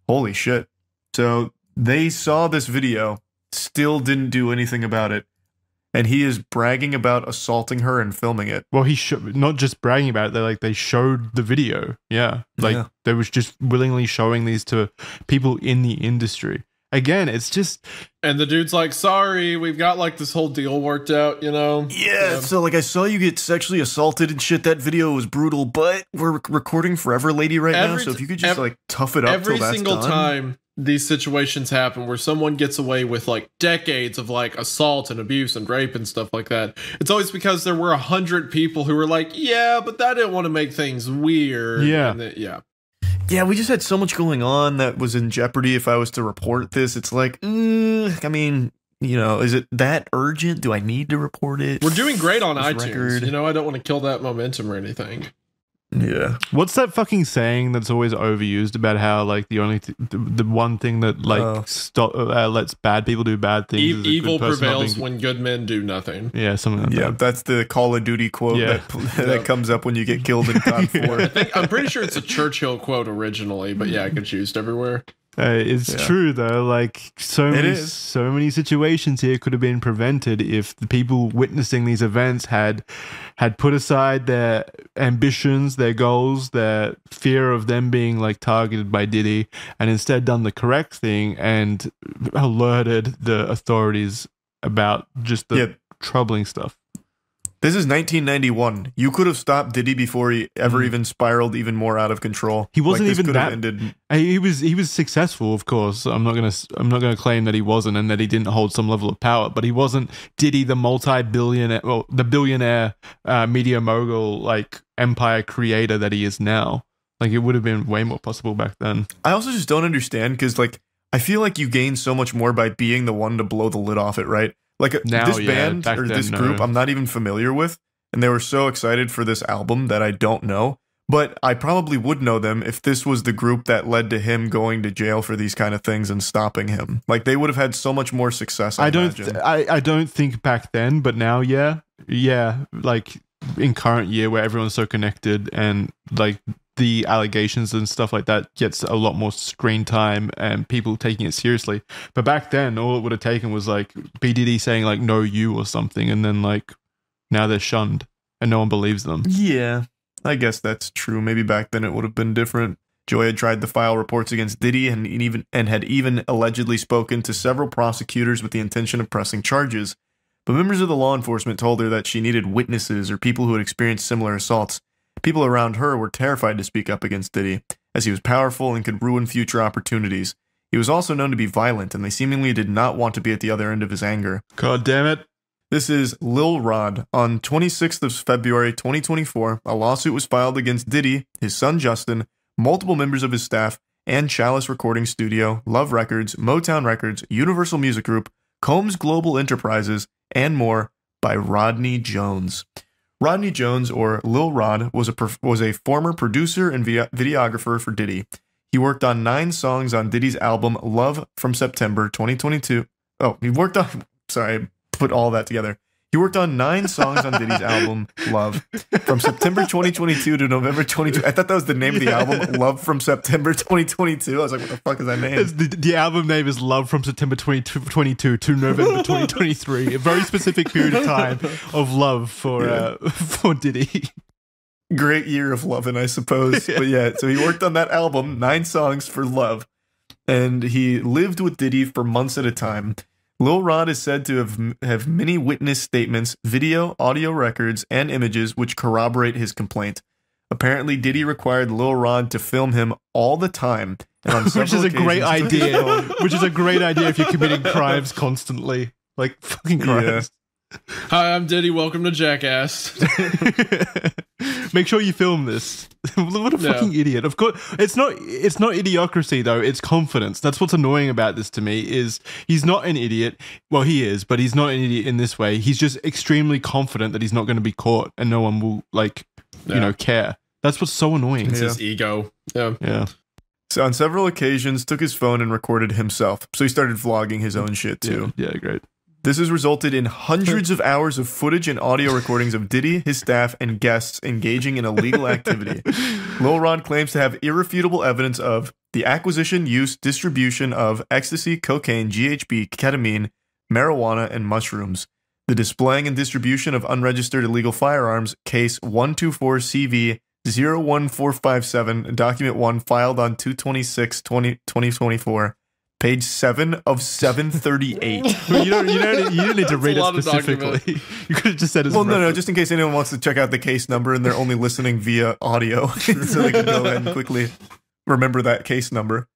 S1: Holy shit. So they saw this video, still didn't do anything about it, and he is bragging about assaulting her and filming it.
S12: Well, not just bragging about it, they showed the video. Yeah. They was just willingly showing these to people in the industry. Again, it's just...
S11: And the dude's like, sorry, we've got this whole deal worked out, you know?
S1: Yeah, so I saw you get sexually assaulted and shit. That video was brutal, but we're recording Forever Lady right now, so if you could just tough it up till that's done.
S11: Every single time these situations happen where someone gets away with decades of assault and abuse and rape and stuff like that, it's always because there were 100 people who were like, yeah, but I didn't want to make things weird.
S12: Yeah.
S1: Yeah, we just had so much going on that was in jeopardy if I was to report this. It's I mean, is it that urgent? Do I need to report it?
S11: We're doing great on iTunes. Record? I don't want to kill that momentum or anything.
S1: Yeah.
S12: What's that fucking saying that's always overused about how the only the one thing that lets bad people do bad things is
S11: evil prevails when good men do nothing.
S12: Yeah, something like that.
S1: Yeah, that's the Call of Duty quote that comes up when you get killed in COD 4.
S11: I'm pretty sure it's a Churchill quote originally, but yeah, it gets used everywhere.
S12: It's true though. So many situations here could have been prevented if the people witnessing these events had put aside their ambitions, their goals, their fear of them being like targeted by Diddy, and instead done the correct thing and alerted the authorities about just the troubling stuff.
S1: This is 1991. You could have stopped Diddy before he ever even spiraled even more out of control.
S12: He wasn't
S1: this
S12: even
S1: could have
S12: that.
S1: ended.
S12: He was successful, of course. I'm not gonna claim that he wasn't and that he didn't hold some level of power, but he wasn't Diddy, the multi-billionaire, well, the billionaire media mogul, like empire creator that he is now. Like, it would have been way more possible back then.
S1: I also just don't understand because, like, I feel like you gain so much more by being the one to blow the lid off it, right? Like,
S12: Now,
S1: this
S12: yeah,
S1: band
S12: back
S1: or
S12: then,
S1: this
S12: no.
S1: group, I'm not even familiar with, and they were so excited for this album that I don't know. But I probably would know them if this was the group that led to him going to jail for these kind of things and stopping him. Like, they would have had so much more success. I
S12: don't think back then, but now, yeah, like in current year where everyone's so connected and like the allegations and stuff like that gets a lot more screen time and people taking it seriously. But back then, all it would have taken was like B. Diddy saying like "no you" or something, and then like now they're shunned and no one believes them.
S1: Yeah, I guess that's true. Maybe back then it would have been different. Joy had tried to file reports against Diddy and had even allegedly spoken to several prosecutors with the intention of pressing charges. But members of the law enforcement told her that she needed witnesses or people who had experienced similar assaults. People around her were terrified to speak up against Diddy, as he was powerful and could ruin future opportunities. He was also known to be violent, and they seemingly did not want to be at the other end of his anger.
S12: God damn it.
S1: This is Lil Rod. On 26th of February 2024, a lawsuit was filed against Diddy, his son Justin, multiple members of his staff, and Chalice Recording Studio, Love Records, Motown Records, Universal Music Group, Combs Global Enterprises, and more by Rodney Jones. Rodney Jones, or Lil Rod, was a former producer and videographer for Diddy. He worked on 9 songs on Diddy's album Love from September 2022. Sorry, put all that together. He worked on 9 songs on Diddy's album Love from September 2022 to November 2022. I thought that was the name of the album, Love from September 2022. I was like, what the fuck is that name?
S12: The album name is Love from September 2022 to November 2023. A very specific period of time of love for Diddy.
S1: Great year of loving, I suppose. But yeah, so he worked on that album, 9 songs for Love. And he lived with Diddy for months at a time. Lil Rod is said to have many witness statements, video, audio records, and images which corroborate his complaint. Apparently, Diddy required Lil Rod to film him all the time. And on
S12: which is a great idea. Which is a great idea if you're committing crimes constantly. Like, fucking crimes.
S11: Yeah. Hi, I'm Diddy. Welcome to Jackass.
S12: Make sure you film this. What a fucking idiot. Of course, it's not idiocracy though, it's confidence. That's what's annoying about this to me, is he's not an idiot. Well, he is, but he's not an idiot in this way. He's just extremely confident that he's not going to be caught and no one will care. That's what's so annoying.
S11: It's his ego. Yeah.
S1: So on several occasions took his phone and recorded himself. So he started vlogging his own shit too.
S12: Yeah, great.
S1: This has resulted in hundreds of hours of footage and audio recordings of Diddy, his staff, and guests engaging in illegal activity. Lil Rod claims to have irrefutable evidence of the acquisition, use, distribution of ecstasy, cocaine, GHB, ketamine, marijuana, and mushrooms, the displaying and distribution of unregistered illegal firearms, case 124CV01457, document 1 filed on 2/26/2024. Page 7 of 738.
S12: You didn't need to read it specifically. You could have just said his
S1: no, just in case anyone wants to check out the case number and they're only listening via audio, so they can go ahead and quickly remember that case number.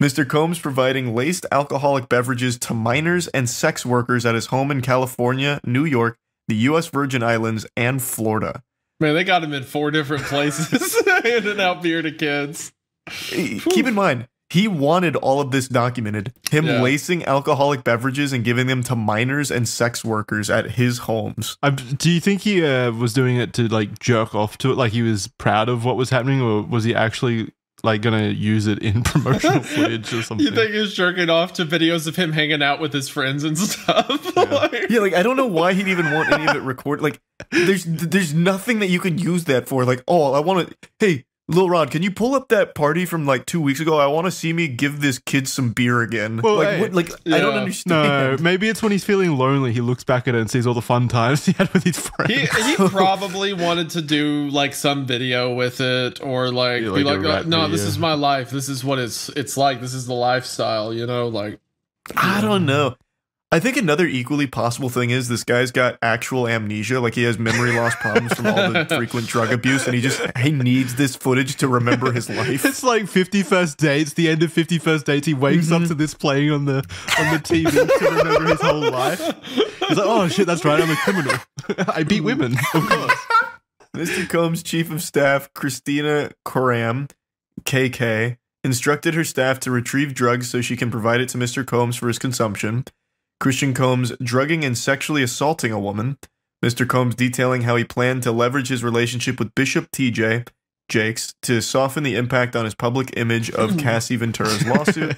S1: Mr. Combs providing laced alcoholic beverages to minors and sex workers at his home in California, New York, the U.S. Virgin Islands, and Florida.
S11: Man, they got him in 4 different places, handing out beer to kids.
S1: Keep in mind, he wanted all of this documented. Him lacing alcoholic beverages and giving them to minors and sex workers at his homes.
S12: Do you think he was doing it to like jerk off to it, like he was proud of what was happening, or was he actually like gonna use it in promotional footage or something?
S11: You think he was jerking off to videos of him hanging out with his friends and stuff?
S1: Like I don't know why he'd even want any of it recorded. Like there's nothing that you could use that for. Like, oh, I want to. Hey, Lil Rod, can you pull up that party from like 2 weeks ago? I want to see me give this kid some beer again.
S12: Well,
S1: like,
S12: hey,
S1: what, like I don't understand.
S12: No, maybe it's when he's feeling lonely. He looks back at it and sees all the fun times he had with his friends.
S11: He probably wanted to do like some video with it, or like be like, no, this is my life. This is what it's like. This is the lifestyle, you know. Like,
S1: I don't know. I think another equally possible thing is this guy's got actual amnesia, like he has memory loss problems from all the frequent drug abuse, and he needs this footage to remember his life.
S12: It's like 50 First Dates, the end of 50 First Dates, he wakes up to this playing on the TV to remember his whole life. He's like, oh shit, that's right, I'm a criminal. I beat women, of course.
S1: Mr. Combs' chief of staff, Christina Coram, KK, instructed her staff to retrieve drugs so she can provide it to Mr. Combs for his consumption. Christian Combs drugging and sexually assaulting a woman. Mr. Combs detailing how he planned to leverage his relationship with Bishop TJ Jakes to soften the impact on his public image of Cassie Ventura's lawsuit.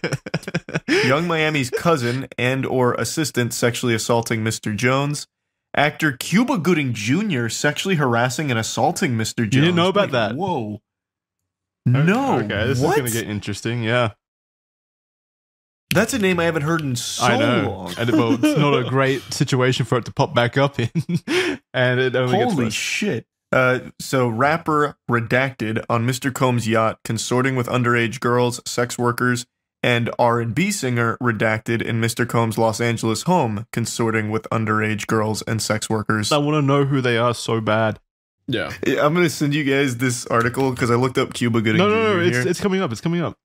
S1: Young Miami's cousin and or assistant sexually assaulting Mr. Jones. Actor Cuba Gooding Jr. sexually harassing and assaulting Mr. Jones.
S12: You didn't know about that?
S1: Whoa. No.
S12: Okay, this is going to get interesting, yeah.
S1: That's a name I haven't heard in so long.
S12: And well, it's not a great situation for it to pop back up in. And it only gets
S1: Holy
S12: worse.
S1: shit. So rapper Redacted on Mr. Combs' yacht consorting with underage girls, sex workers, and R&B singer Redacted in Mr. Combs' Los Angeles home consorting with underage girls and sex workers.
S12: I want to know who they are so bad.
S11: Yeah.
S1: I'm going to send you guys this article because I looked up Cuba Gooding Jr.
S12: No,
S1: here.
S12: it's coming up. It's coming up.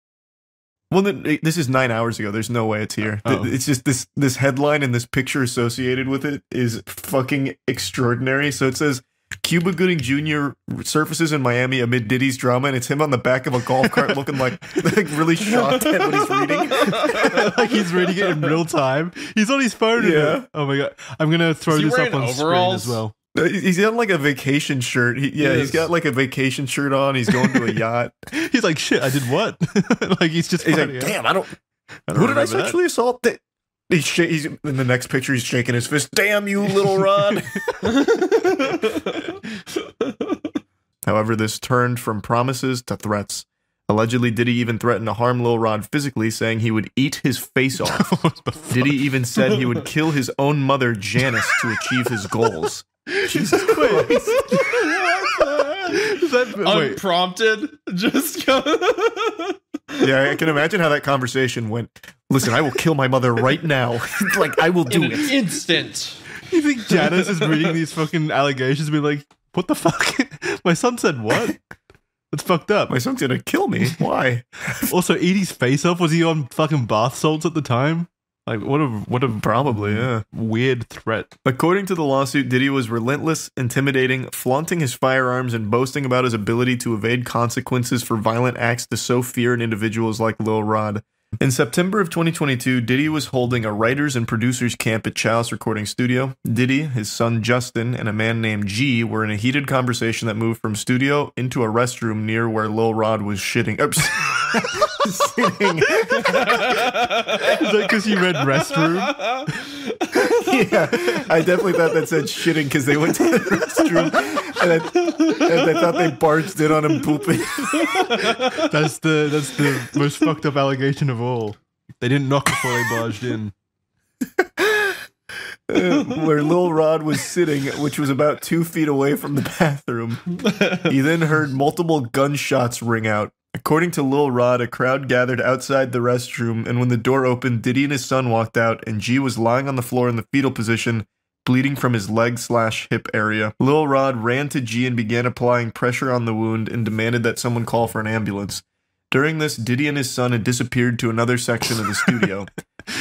S1: Well, this is 9 hours ago. There's no way it's here.
S12: Oh.
S1: It's just this headline and this picture associated with it is fucking extraordinary. So it says, Cuba Gooding Jr. surfaces in Miami amid Diddy's drama, and it's him on the back of a golf cart looking like really shocked at what he's reading.
S12: Like he's reading it in real time. He's on his phone.
S1: Yeah.
S12: Oh my God. I'm going to throw this up on screen as well.
S1: He's got like a vacation shirt. He's got like a vacation shirt on. He's going to a yacht.
S12: He's like, shit, I did what? Like he's like,
S1: damn, who did I sexually assault? He's in the next picture. He's shaking his fist. Damn you, little Rod. However, this turned from promises to threats. Allegedly, Diddy even threatened to harm Lil Rod physically, saying he would eat his face off. Diddy even said he would kill his own mother, Janice, to achieve his goals. Jesus Christ.
S11: Unprompted? Just go.
S1: Yeah, I can imagine how that conversation went. Listen, I will kill my mother right now. Like, I will do
S11: in
S1: it.
S11: an instant.
S12: You think Janice is reading these fucking allegations and be like, what the fuck? My son said what? That's fucked up.
S1: My son's gonna kill me. Why?
S12: Also, eat his face off? Was he on fucking bath salts at the time? Like, what a
S1: probably, yeah.
S12: Weird threat.
S1: According to the lawsuit, Diddy was relentless, intimidating, flaunting his firearms, and boasting about his ability to evade consequences for violent acts to sow fear in individuals like Lil Rod. In September of 2022, Diddy was holding a writers and producers camp at Chalice Recording Studio. Diddy, his son Justin, and a man named G were in a heated conversation that moved from studio into a restroom near where Lil Rod was shitting. Sitting.
S12: Is that because you read restroom?
S1: Yeah, I definitely thought that said shitting because they went to the restroom and I thought they barged in on him pooping.
S12: That's the most fucked up allegation of all. They didn't knock before they barged in.
S1: Where Lil Rod was sitting, which was about 2 feet away from the bathroom. He then heard multiple gunshots ring out. According to Lil Rod, a crowd gathered outside the restroom, and when the door opened, Diddy and his son walked out, and G was lying on the floor in the fetal position, bleeding from his leg/hip area. Lil Rod ran to G and began applying pressure on the wound and demanded that someone call for an ambulance. During this, Diddy and his son had disappeared to another section of the studio.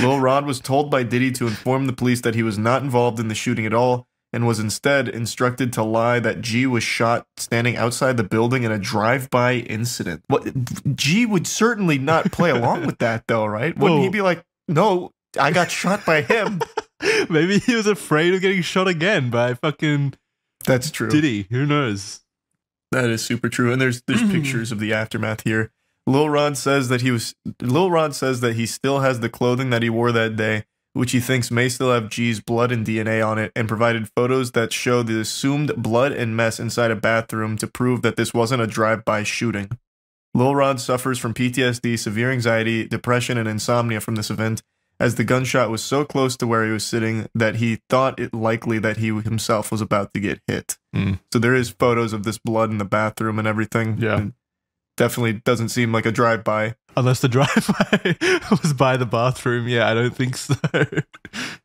S1: Lil Rod was told by Diddy to inform the police that he was not involved in the shooting at all, and was instead instructed to lie that G was shot standing outside the building in a drive-by incident. G would certainly not play along with that, though, right? Wouldn't he be like, no, I got shot by him?
S12: Maybe he was afraid of getting shot again by fucking...
S1: That's true.
S12: Diddy, who knows?
S1: That is super true, and there's pictures of the aftermath here. Lil Rod says that he still has the clothing that he wore that day, which he thinks may still have G's blood and DNA on it, and provided photos that show the assumed blood and mess inside a bathroom to prove that this wasn't a drive-by shooting. Lil Rod suffers from PTSD, severe anxiety, depression, and insomnia from this event, as the gunshot was so close to where he was sitting that he thought it likely that he himself was about to get hit. So there is photos of this blood in the bathroom and everything.
S12: Yeah.
S1: And definitely doesn't seem like a drive-by.
S12: Unless the drive-by was by the bathroom. Yeah, I don't think so.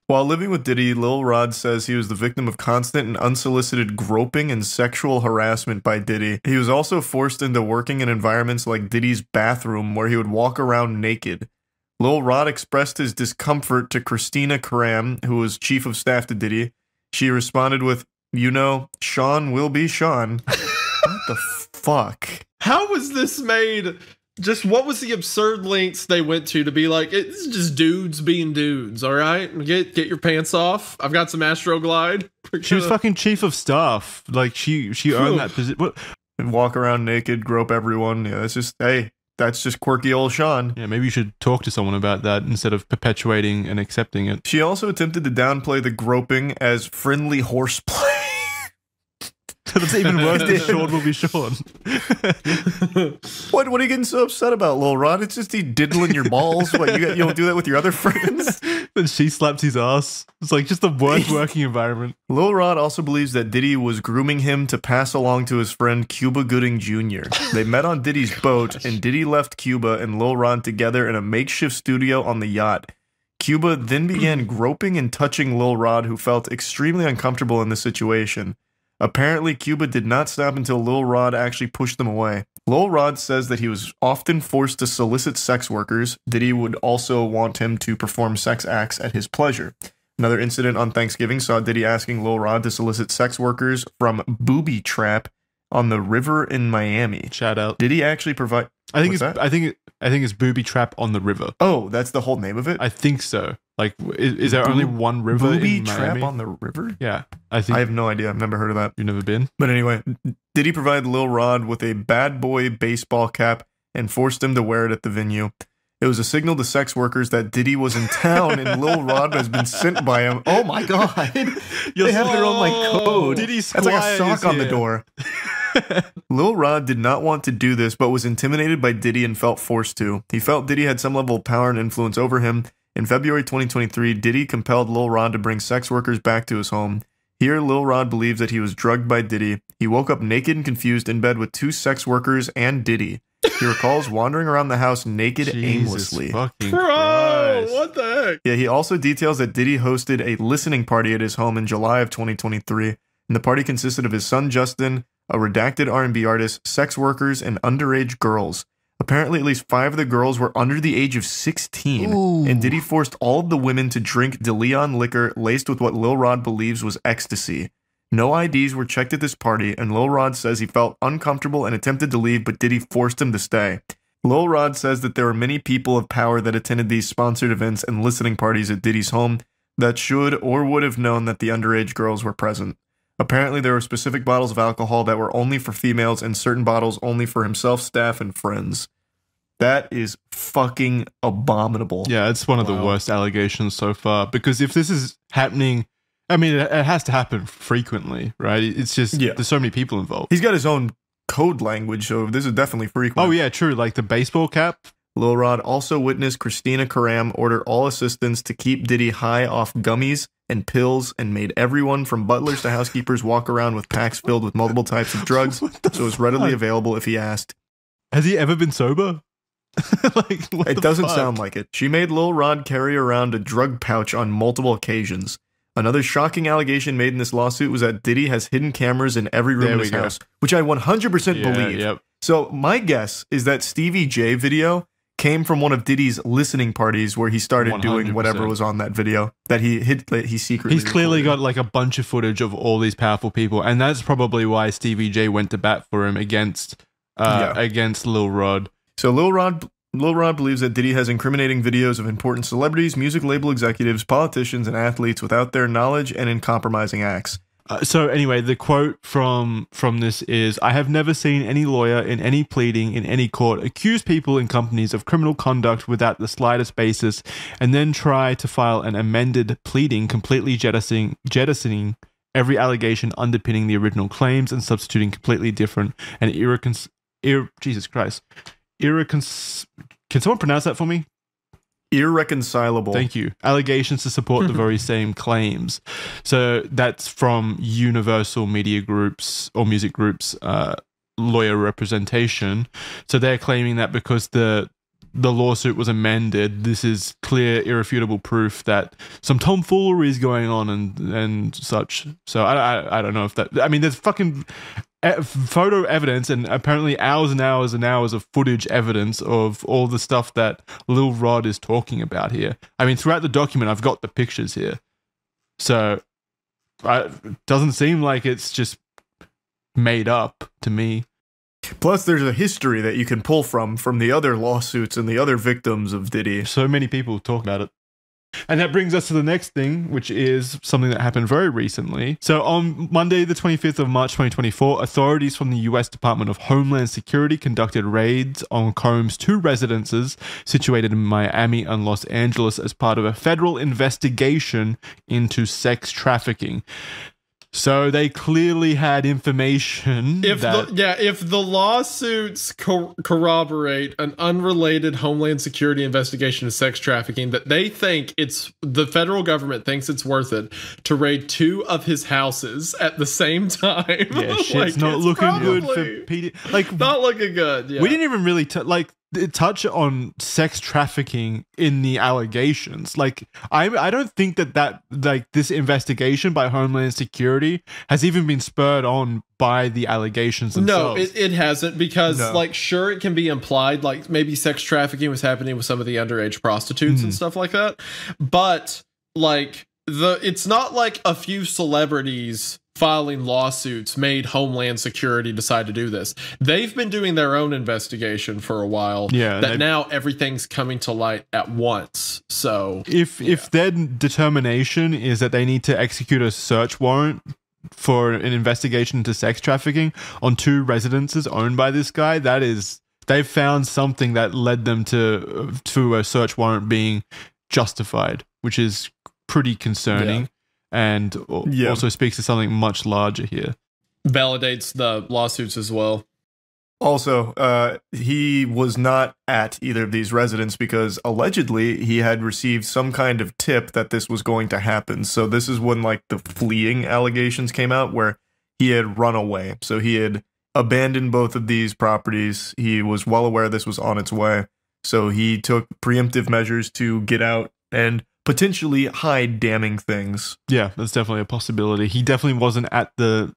S1: While living with Diddy, Lil Rod says he was the victim of constant and unsolicited groping and sexual harassment by Diddy. He was also forced into working in environments like Diddy's bathroom, where he would walk around naked. Lil Rod expressed his discomfort to Christina Karam, who was chief of staff to Diddy. She responded with, "You know, Sean will be Sean." What the fuck?
S11: How was this made? Just what was the absurd lengths they went to be like, it's just dudes being dudes, all right? Get your pants off. I've got some Astroglide.
S12: She was fucking chief of staff. Like, she earned that position.
S1: And walk around naked, grope everyone. Yeah, that's just, hey, that's just quirky old Sean.
S12: Yeah, maybe you should talk to someone about that instead of perpetuating and accepting it.
S1: She also attempted to downplay the groping as friendly horseplay.
S12: That's even worse than Sean will be Sean.
S1: What are you getting so upset about, Lil Rod? It's just he diddling your balls. What, you don't do that with your other friends?
S12: Then she slaps his ass. It's like just the worst working environment.
S1: Lil Rod also believes that Diddy was grooming him to pass along to his friend Cuba Gooding Jr. They met on Diddy's boat, and Diddy left Cuba and Lil Rod together in a makeshift studio on the yacht. Cuba then began groping and touching Lil Rod, who felt extremely uncomfortable in the situation. Apparently, Cuba did not stop until Lil Rod actually pushed them away. Lil Rod says that he was often forced to solicit sex workers. Diddy would also want him to perform sex acts at his pleasure. Another incident on Thanksgiving saw Diddy asking Lil Rod to solicit sex workers from Booby Trap on the river in Miami.
S12: Shout out.
S1: Did he actually provide...
S12: I think it's Booby Trap on the river.
S1: Oh, that's the whole name of it?
S12: I think so. Like, is there only one river
S1: Booby
S12: in
S1: Trap
S12: Miami?
S1: on the river?
S12: Yeah, I think.
S1: I have no idea. I've never heard of that.
S12: You've never been?
S1: But anyway, Diddy provided Lil Rod with a bad boy baseball cap and forced him to wear it at the venue. It was a signal to sex workers that Diddy was in town and Lil Rod has been sent by him. Oh my god. They have their own like code.
S12: Diddy's
S1: That's like a sock on the door. Lil Rod did not want to do this, but was intimidated by Diddy and felt forced to. He felt Diddy had some level of power and influence over him. In February 2023, Diddy compelled Lil Rod to bring sex workers back to his home. Here, Lil Rod believes that he was drugged by Diddy. He woke up naked and confused in bed with 2 sex workers and Diddy. He recalls wandering around the house naked aimlessly.
S11: Bro, what the heck?
S1: Yeah, he also details that Diddy hosted a listening party at his home in July of 2023, and the party consisted of his son Justin, a redacted R&B artist, sex workers, and underage girls. Apparently, at least 5 of the girls were under the age of 16, and Diddy forced all of the women to drink DeLeon liquor laced with what Lil Rod believes was ecstasy. No IDs were checked at this party, and Lil Rod says he felt uncomfortable and attempted to leave, but Diddy forced him to stay. Lil Rod says that there were many people of power that attended these sponsored events and listening parties at Diddy's home that should or would have known that the underage girls were present. Apparently, there were specific bottles of alcohol that were only for females and certain bottles only for himself, staff, and friends. That is fucking abominable.
S12: Yeah, it's one of the worst allegations so far. Because if this is happening, I mean, it has to happen frequently, right? It's just, there's so many people involved.
S1: He's got his own code language, so this is definitely frequent.
S12: Oh, yeah, true. Like the baseball cap.
S1: Lil Rod also witnessed Christina Karam order all assistants to keep Diddy high off gummies and pills and made everyone from butlers to housekeepers walk around with packs filled with multiple types of drugs, so it was readily available if he asked.
S12: Has he ever been sober?
S1: It doesn't sound like it. She made Lil Rod carry around a drug pouch on multiple occasions. Another shocking allegation made in this lawsuit was that Diddy has hidden cameras in every room in his house, which I 100% believe.
S12: Yep.
S1: So my guess is that Stevie J video came from one of Diddy's listening parties where he started doing
S12: 100%.
S1: Whatever was on that video that he secretly
S12: He's clearly
S1: recorded.
S12: got like a bunch of footage of all these powerful people, and that's probably why Stevie J went to bat for him against Lil Rod.
S1: So Lil Rod believes that Diddy has incriminating videos of important celebrities, music label executives, politicians, and athletes without their knowledge and in compromising acts.
S12: So anyway, the quote from this is, "I have never seen any lawyer in any pleading in any court accuse people in companies of criminal conduct without the slightest basis and then try to file an amended pleading completely jettisoning every allegation underpinning the original claims and substituting completely different and Jesus Christ. Can someone pronounce that for me?
S1: Irreconcilable.
S12: Thank you. Allegations to support the very same claims. So that's from Universal Media Group's or Music Group's lawyer representation. So they're claiming that because the lawsuit was amended, this is clear, irrefutable proof that some tomfoolery is going on and such. So I don't know if that. I mean, there's fucking photo evidence and apparently hours and hours and hours of footage evidence of all the stuff that Lil Rod is talking about here. I mean, throughout the document, I've got the pictures here. So it doesn't seem like it's just made up to me.
S1: Plus, there's a history that you can pull from the other lawsuits and the other victims of Diddy.
S12: So many people talk about it. And that brings us to the next thing, which is something that happened very recently. So on Monday, the 25th of March, 2024, authorities from the U.S. Department of Homeland Security conducted raids on Combs' 2 residences situated in Miami and Los Angeles as part of a federal investigation into sex trafficking. So they clearly had information.
S11: If the lawsuits corroborate an unrelated Homeland Security investigation of sex trafficking, that they think the federal government thinks it's worth it to raid 2 of his houses at the same time.
S12: Yeah, shit's not looking good for Peter. Like,
S11: not looking good. Yeah.
S12: We didn't even really touch on sex trafficking in the allegations. Like, I don't think that this investigation by Homeland Security has even been spurred on by the allegations themselves.
S11: No, it hasn't, because sure, it can be implied, like maybe sex trafficking was happening with some of the underage prostitutes and stuff like that, but like it's not like a few celebrities filing lawsuits made Homeland Security decide to do this. They've been doing their own investigation for a while.
S12: Yeah,
S11: that now everything's coming to light at once. So
S12: if their determination is that they need to execute a search warrant for an investigation into sex trafficking on 2 residences owned by this guy, that is, they've found something that led them to a search warrant being justified, which is pretty concerning.
S11: Yeah.
S12: And also speaks to something much larger here.
S11: Validates the lawsuits as well.
S1: Also, he was not at either of these residences because allegedly he had received some kind of tip that this was going to happen. So this is when like the fleeing allegations came out where he had run away. So he had abandoned both of these properties. He was well aware this was on its way. So he took preemptive measures to get out and potentially hide damning things.
S12: Yeah, that's definitely a possibility. He definitely wasn't at the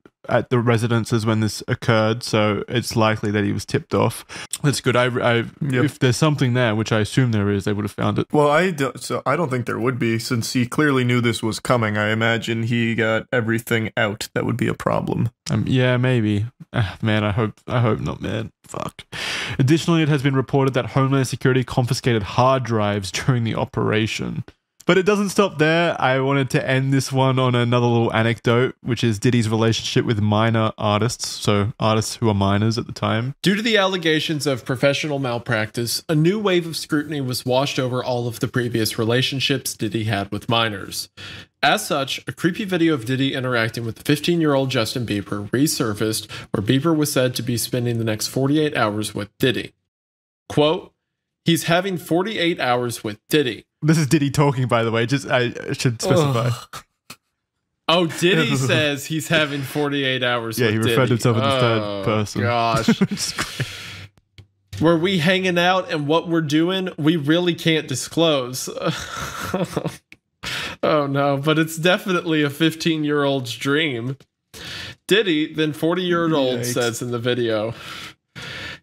S12: residences when this occurred, so it's likely that he was tipped off. That's good. If there's something there, which I assume there is, they would have found it.
S1: Well, I don't think there would be, since he clearly knew this was coming. I imagine he got everything out that would be a problem.
S12: Yeah, maybe. Man, I hope not, man. Fuck. Additionally, it has been reported that Homeland Security confiscated hard drives during the operation. But it doesn't stop there. I wanted to end this one on another little anecdote, which is Diddy's relationship with minor artists, so artists who are minors at the time.
S11: Due to the allegations of professional malpractice, a new wave of scrutiny was washed over all of the previous relationships Diddy had with minors. As such, a creepy video of Diddy interacting with 15-year-old Justin Bieber resurfaced, where Bieber was said to be spending the next 48 hours with Diddy. Quote, "He's having 48 hours with Diddy."
S12: This is Diddy talking, by the way. I should specify.
S11: Oh, Diddy says he's having 48 hours with Diddy.
S12: Yeah, he referred to himself in the third person.
S11: Gosh. Were we hanging out and what we're doing, we really can't disclose. Oh, no, but it's definitely a 15-year-old's dream. Diddy, then 40-year-old, says in the video.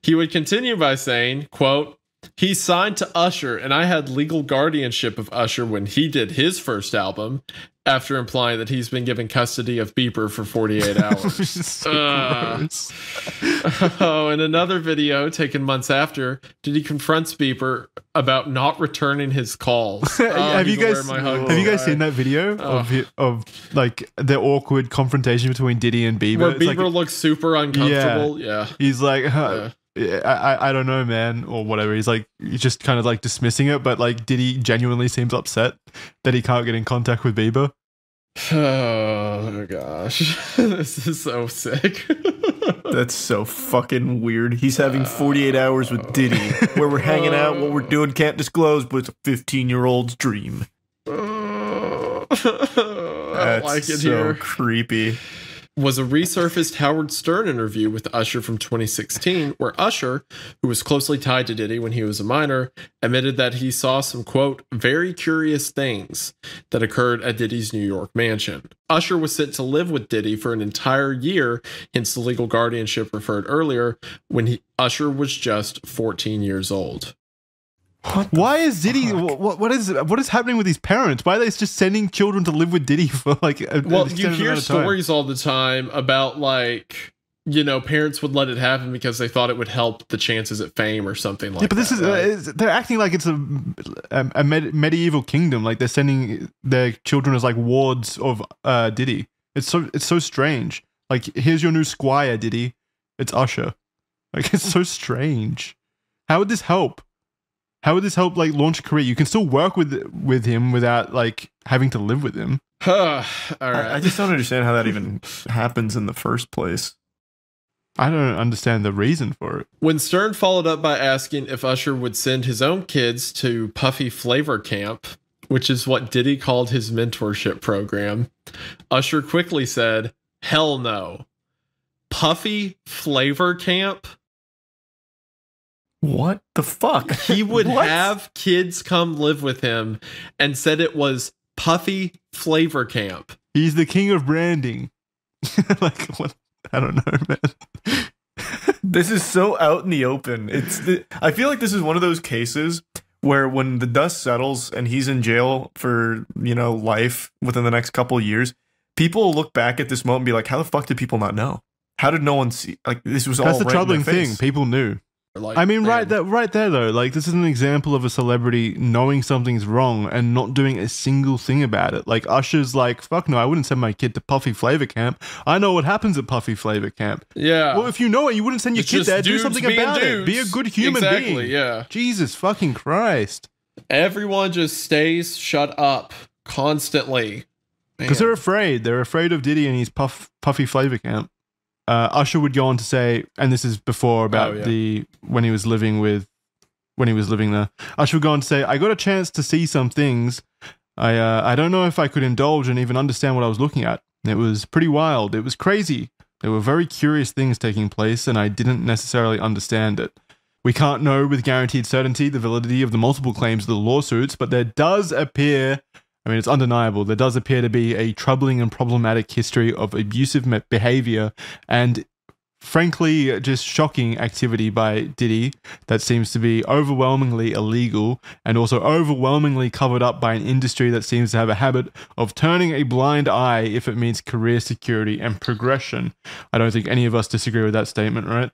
S11: He would continue by saying, quote, He's signed to Usher, and I had legal guardianship of Usher when he did his first album, after implying that he's been given custody of Bieber for 48 hours. Oh, in another video taken months after, Diddy confronts Bieber about not returning his calls.
S12: Have you guys seen that video of like the awkward confrontation between Diddy and Bieber?
S11: Where Bieber looks super uncomfortable. Yeah.
S12: He's like, I don't know, man, or whatever. He's just kind of like dismissing it, but like Diddy genuinely seems upset that he can't get in contact with Bieber.
S11: Oh gosh, this is so sick.
S1: That's so fucking weird. He's having 48 hours with Diddy, where we're hanging out, what we're doing can't disclose, but it's a 15-year-old's dream.
S11: That's
S1: like it so here. Creepy.
S11: Was a resurfaced Howard Stern interview with Usher from 2016, where Usher, who was closely tied to Diddy when he was a minor, admitted that he saw some, quote, very curious things that occurred at Diddy's New York mansion. Usher was sent to live with Diddy for an entire year, hence the legal guardianship referred earlier, when Usher was just 14 years old.
S12: Why is Diddy? What is happening with his parents? Why are they just sending children to live with Diddy for like?
S11: You hear stories all the time about like, you know, parents would let it happen because they thought it would help the chances at fame or something like that. Yeah, but this is they're acting like it's a medieval kingdom. Like they're sending their children as like wards of Diddy. It's so strange. Like, here's your new squire, Diddy. It's Usher. Like, it's so strange. How would this help? How would this help, like, launch a career? You can still work with him without, like, having to live with him. All right.
S1: I just don't understand how that even happens in the first place.
S12: I don't understand the reason for it.
S11: When Stern followed up by asking if Usher would send his own kids to Puffy Flavor Camp, which is what Diddy called his mentorship program, Usher quickly said, hell no. Puffy Flavor Camp?
S1: What the fuck?
S11: He would have kids come live with him and said it was Puffy Flavor Camp.
S12: He's the king of branding. Like, what? I don't know, man.
S1: This is so out in the open. I feel like this is one of those cases where when the dust settles and he's in jail for, you know, life within the next couple of years, people will look back at this moment and be like, how the fuck did people not know? How did no one see? Like, this was all
S12: That's the
S1: right
S12: troubling
S1: in their face.
S12: thing. People knew.
S11: Like,
S12: I mean, right there, though, like, this is an example of a celebrity knowing something's wrong and not doing a single thing about it. Like, Usher's like, fuck no, I wouldn't send my kid to Puffy Flavor Camp. I know what happens at Puffy Flavor Camp.
S11: Yeah.
S12: Well, if you know it, you wouldn't send your kid there. Do something about it. Be a good human being.
S11: Exactly, yeah.
S12: Jesus fucking Christ.
S11: Everyone just stays shut up constantly.
S12: Because they're afraid. They're afraid of Diddy and his Puffy Flavor Camp. Usher would go on to say, and this is before about when he was living there. Usher would go on to say, I got a chance to see some things. I don't know if I could indulge and even understand what I was looking at. It was pretty wild. It was crazy. There were very curious things taking place, and I didn't necessarily understand it. We can't know with guaranteed certainty the validity of the multiple claims of the lawsuits, but there does appear, I mean, it's undeniable, there does appear to be a troubling and problematic history of abusive behavior and, frankly, just shocking activity by Diddy that seems to be overwhelmingly illegal and also overwhelmingly covered up by an industry that seems to have a habit of turning a blind eye if it means career security and progression. I don't think any of us disagree with that statement, right?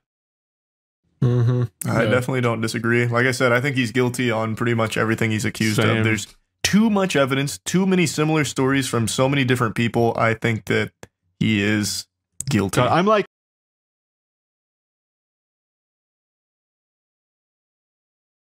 S11: Mm-hmm.
S1: I definitely don't disagree. Like I said, I think he's guilty on pretty much everything he's accused of. There's too much evidence, too many similar stories from so many different people. I think that he is guilty.
S12: I'm like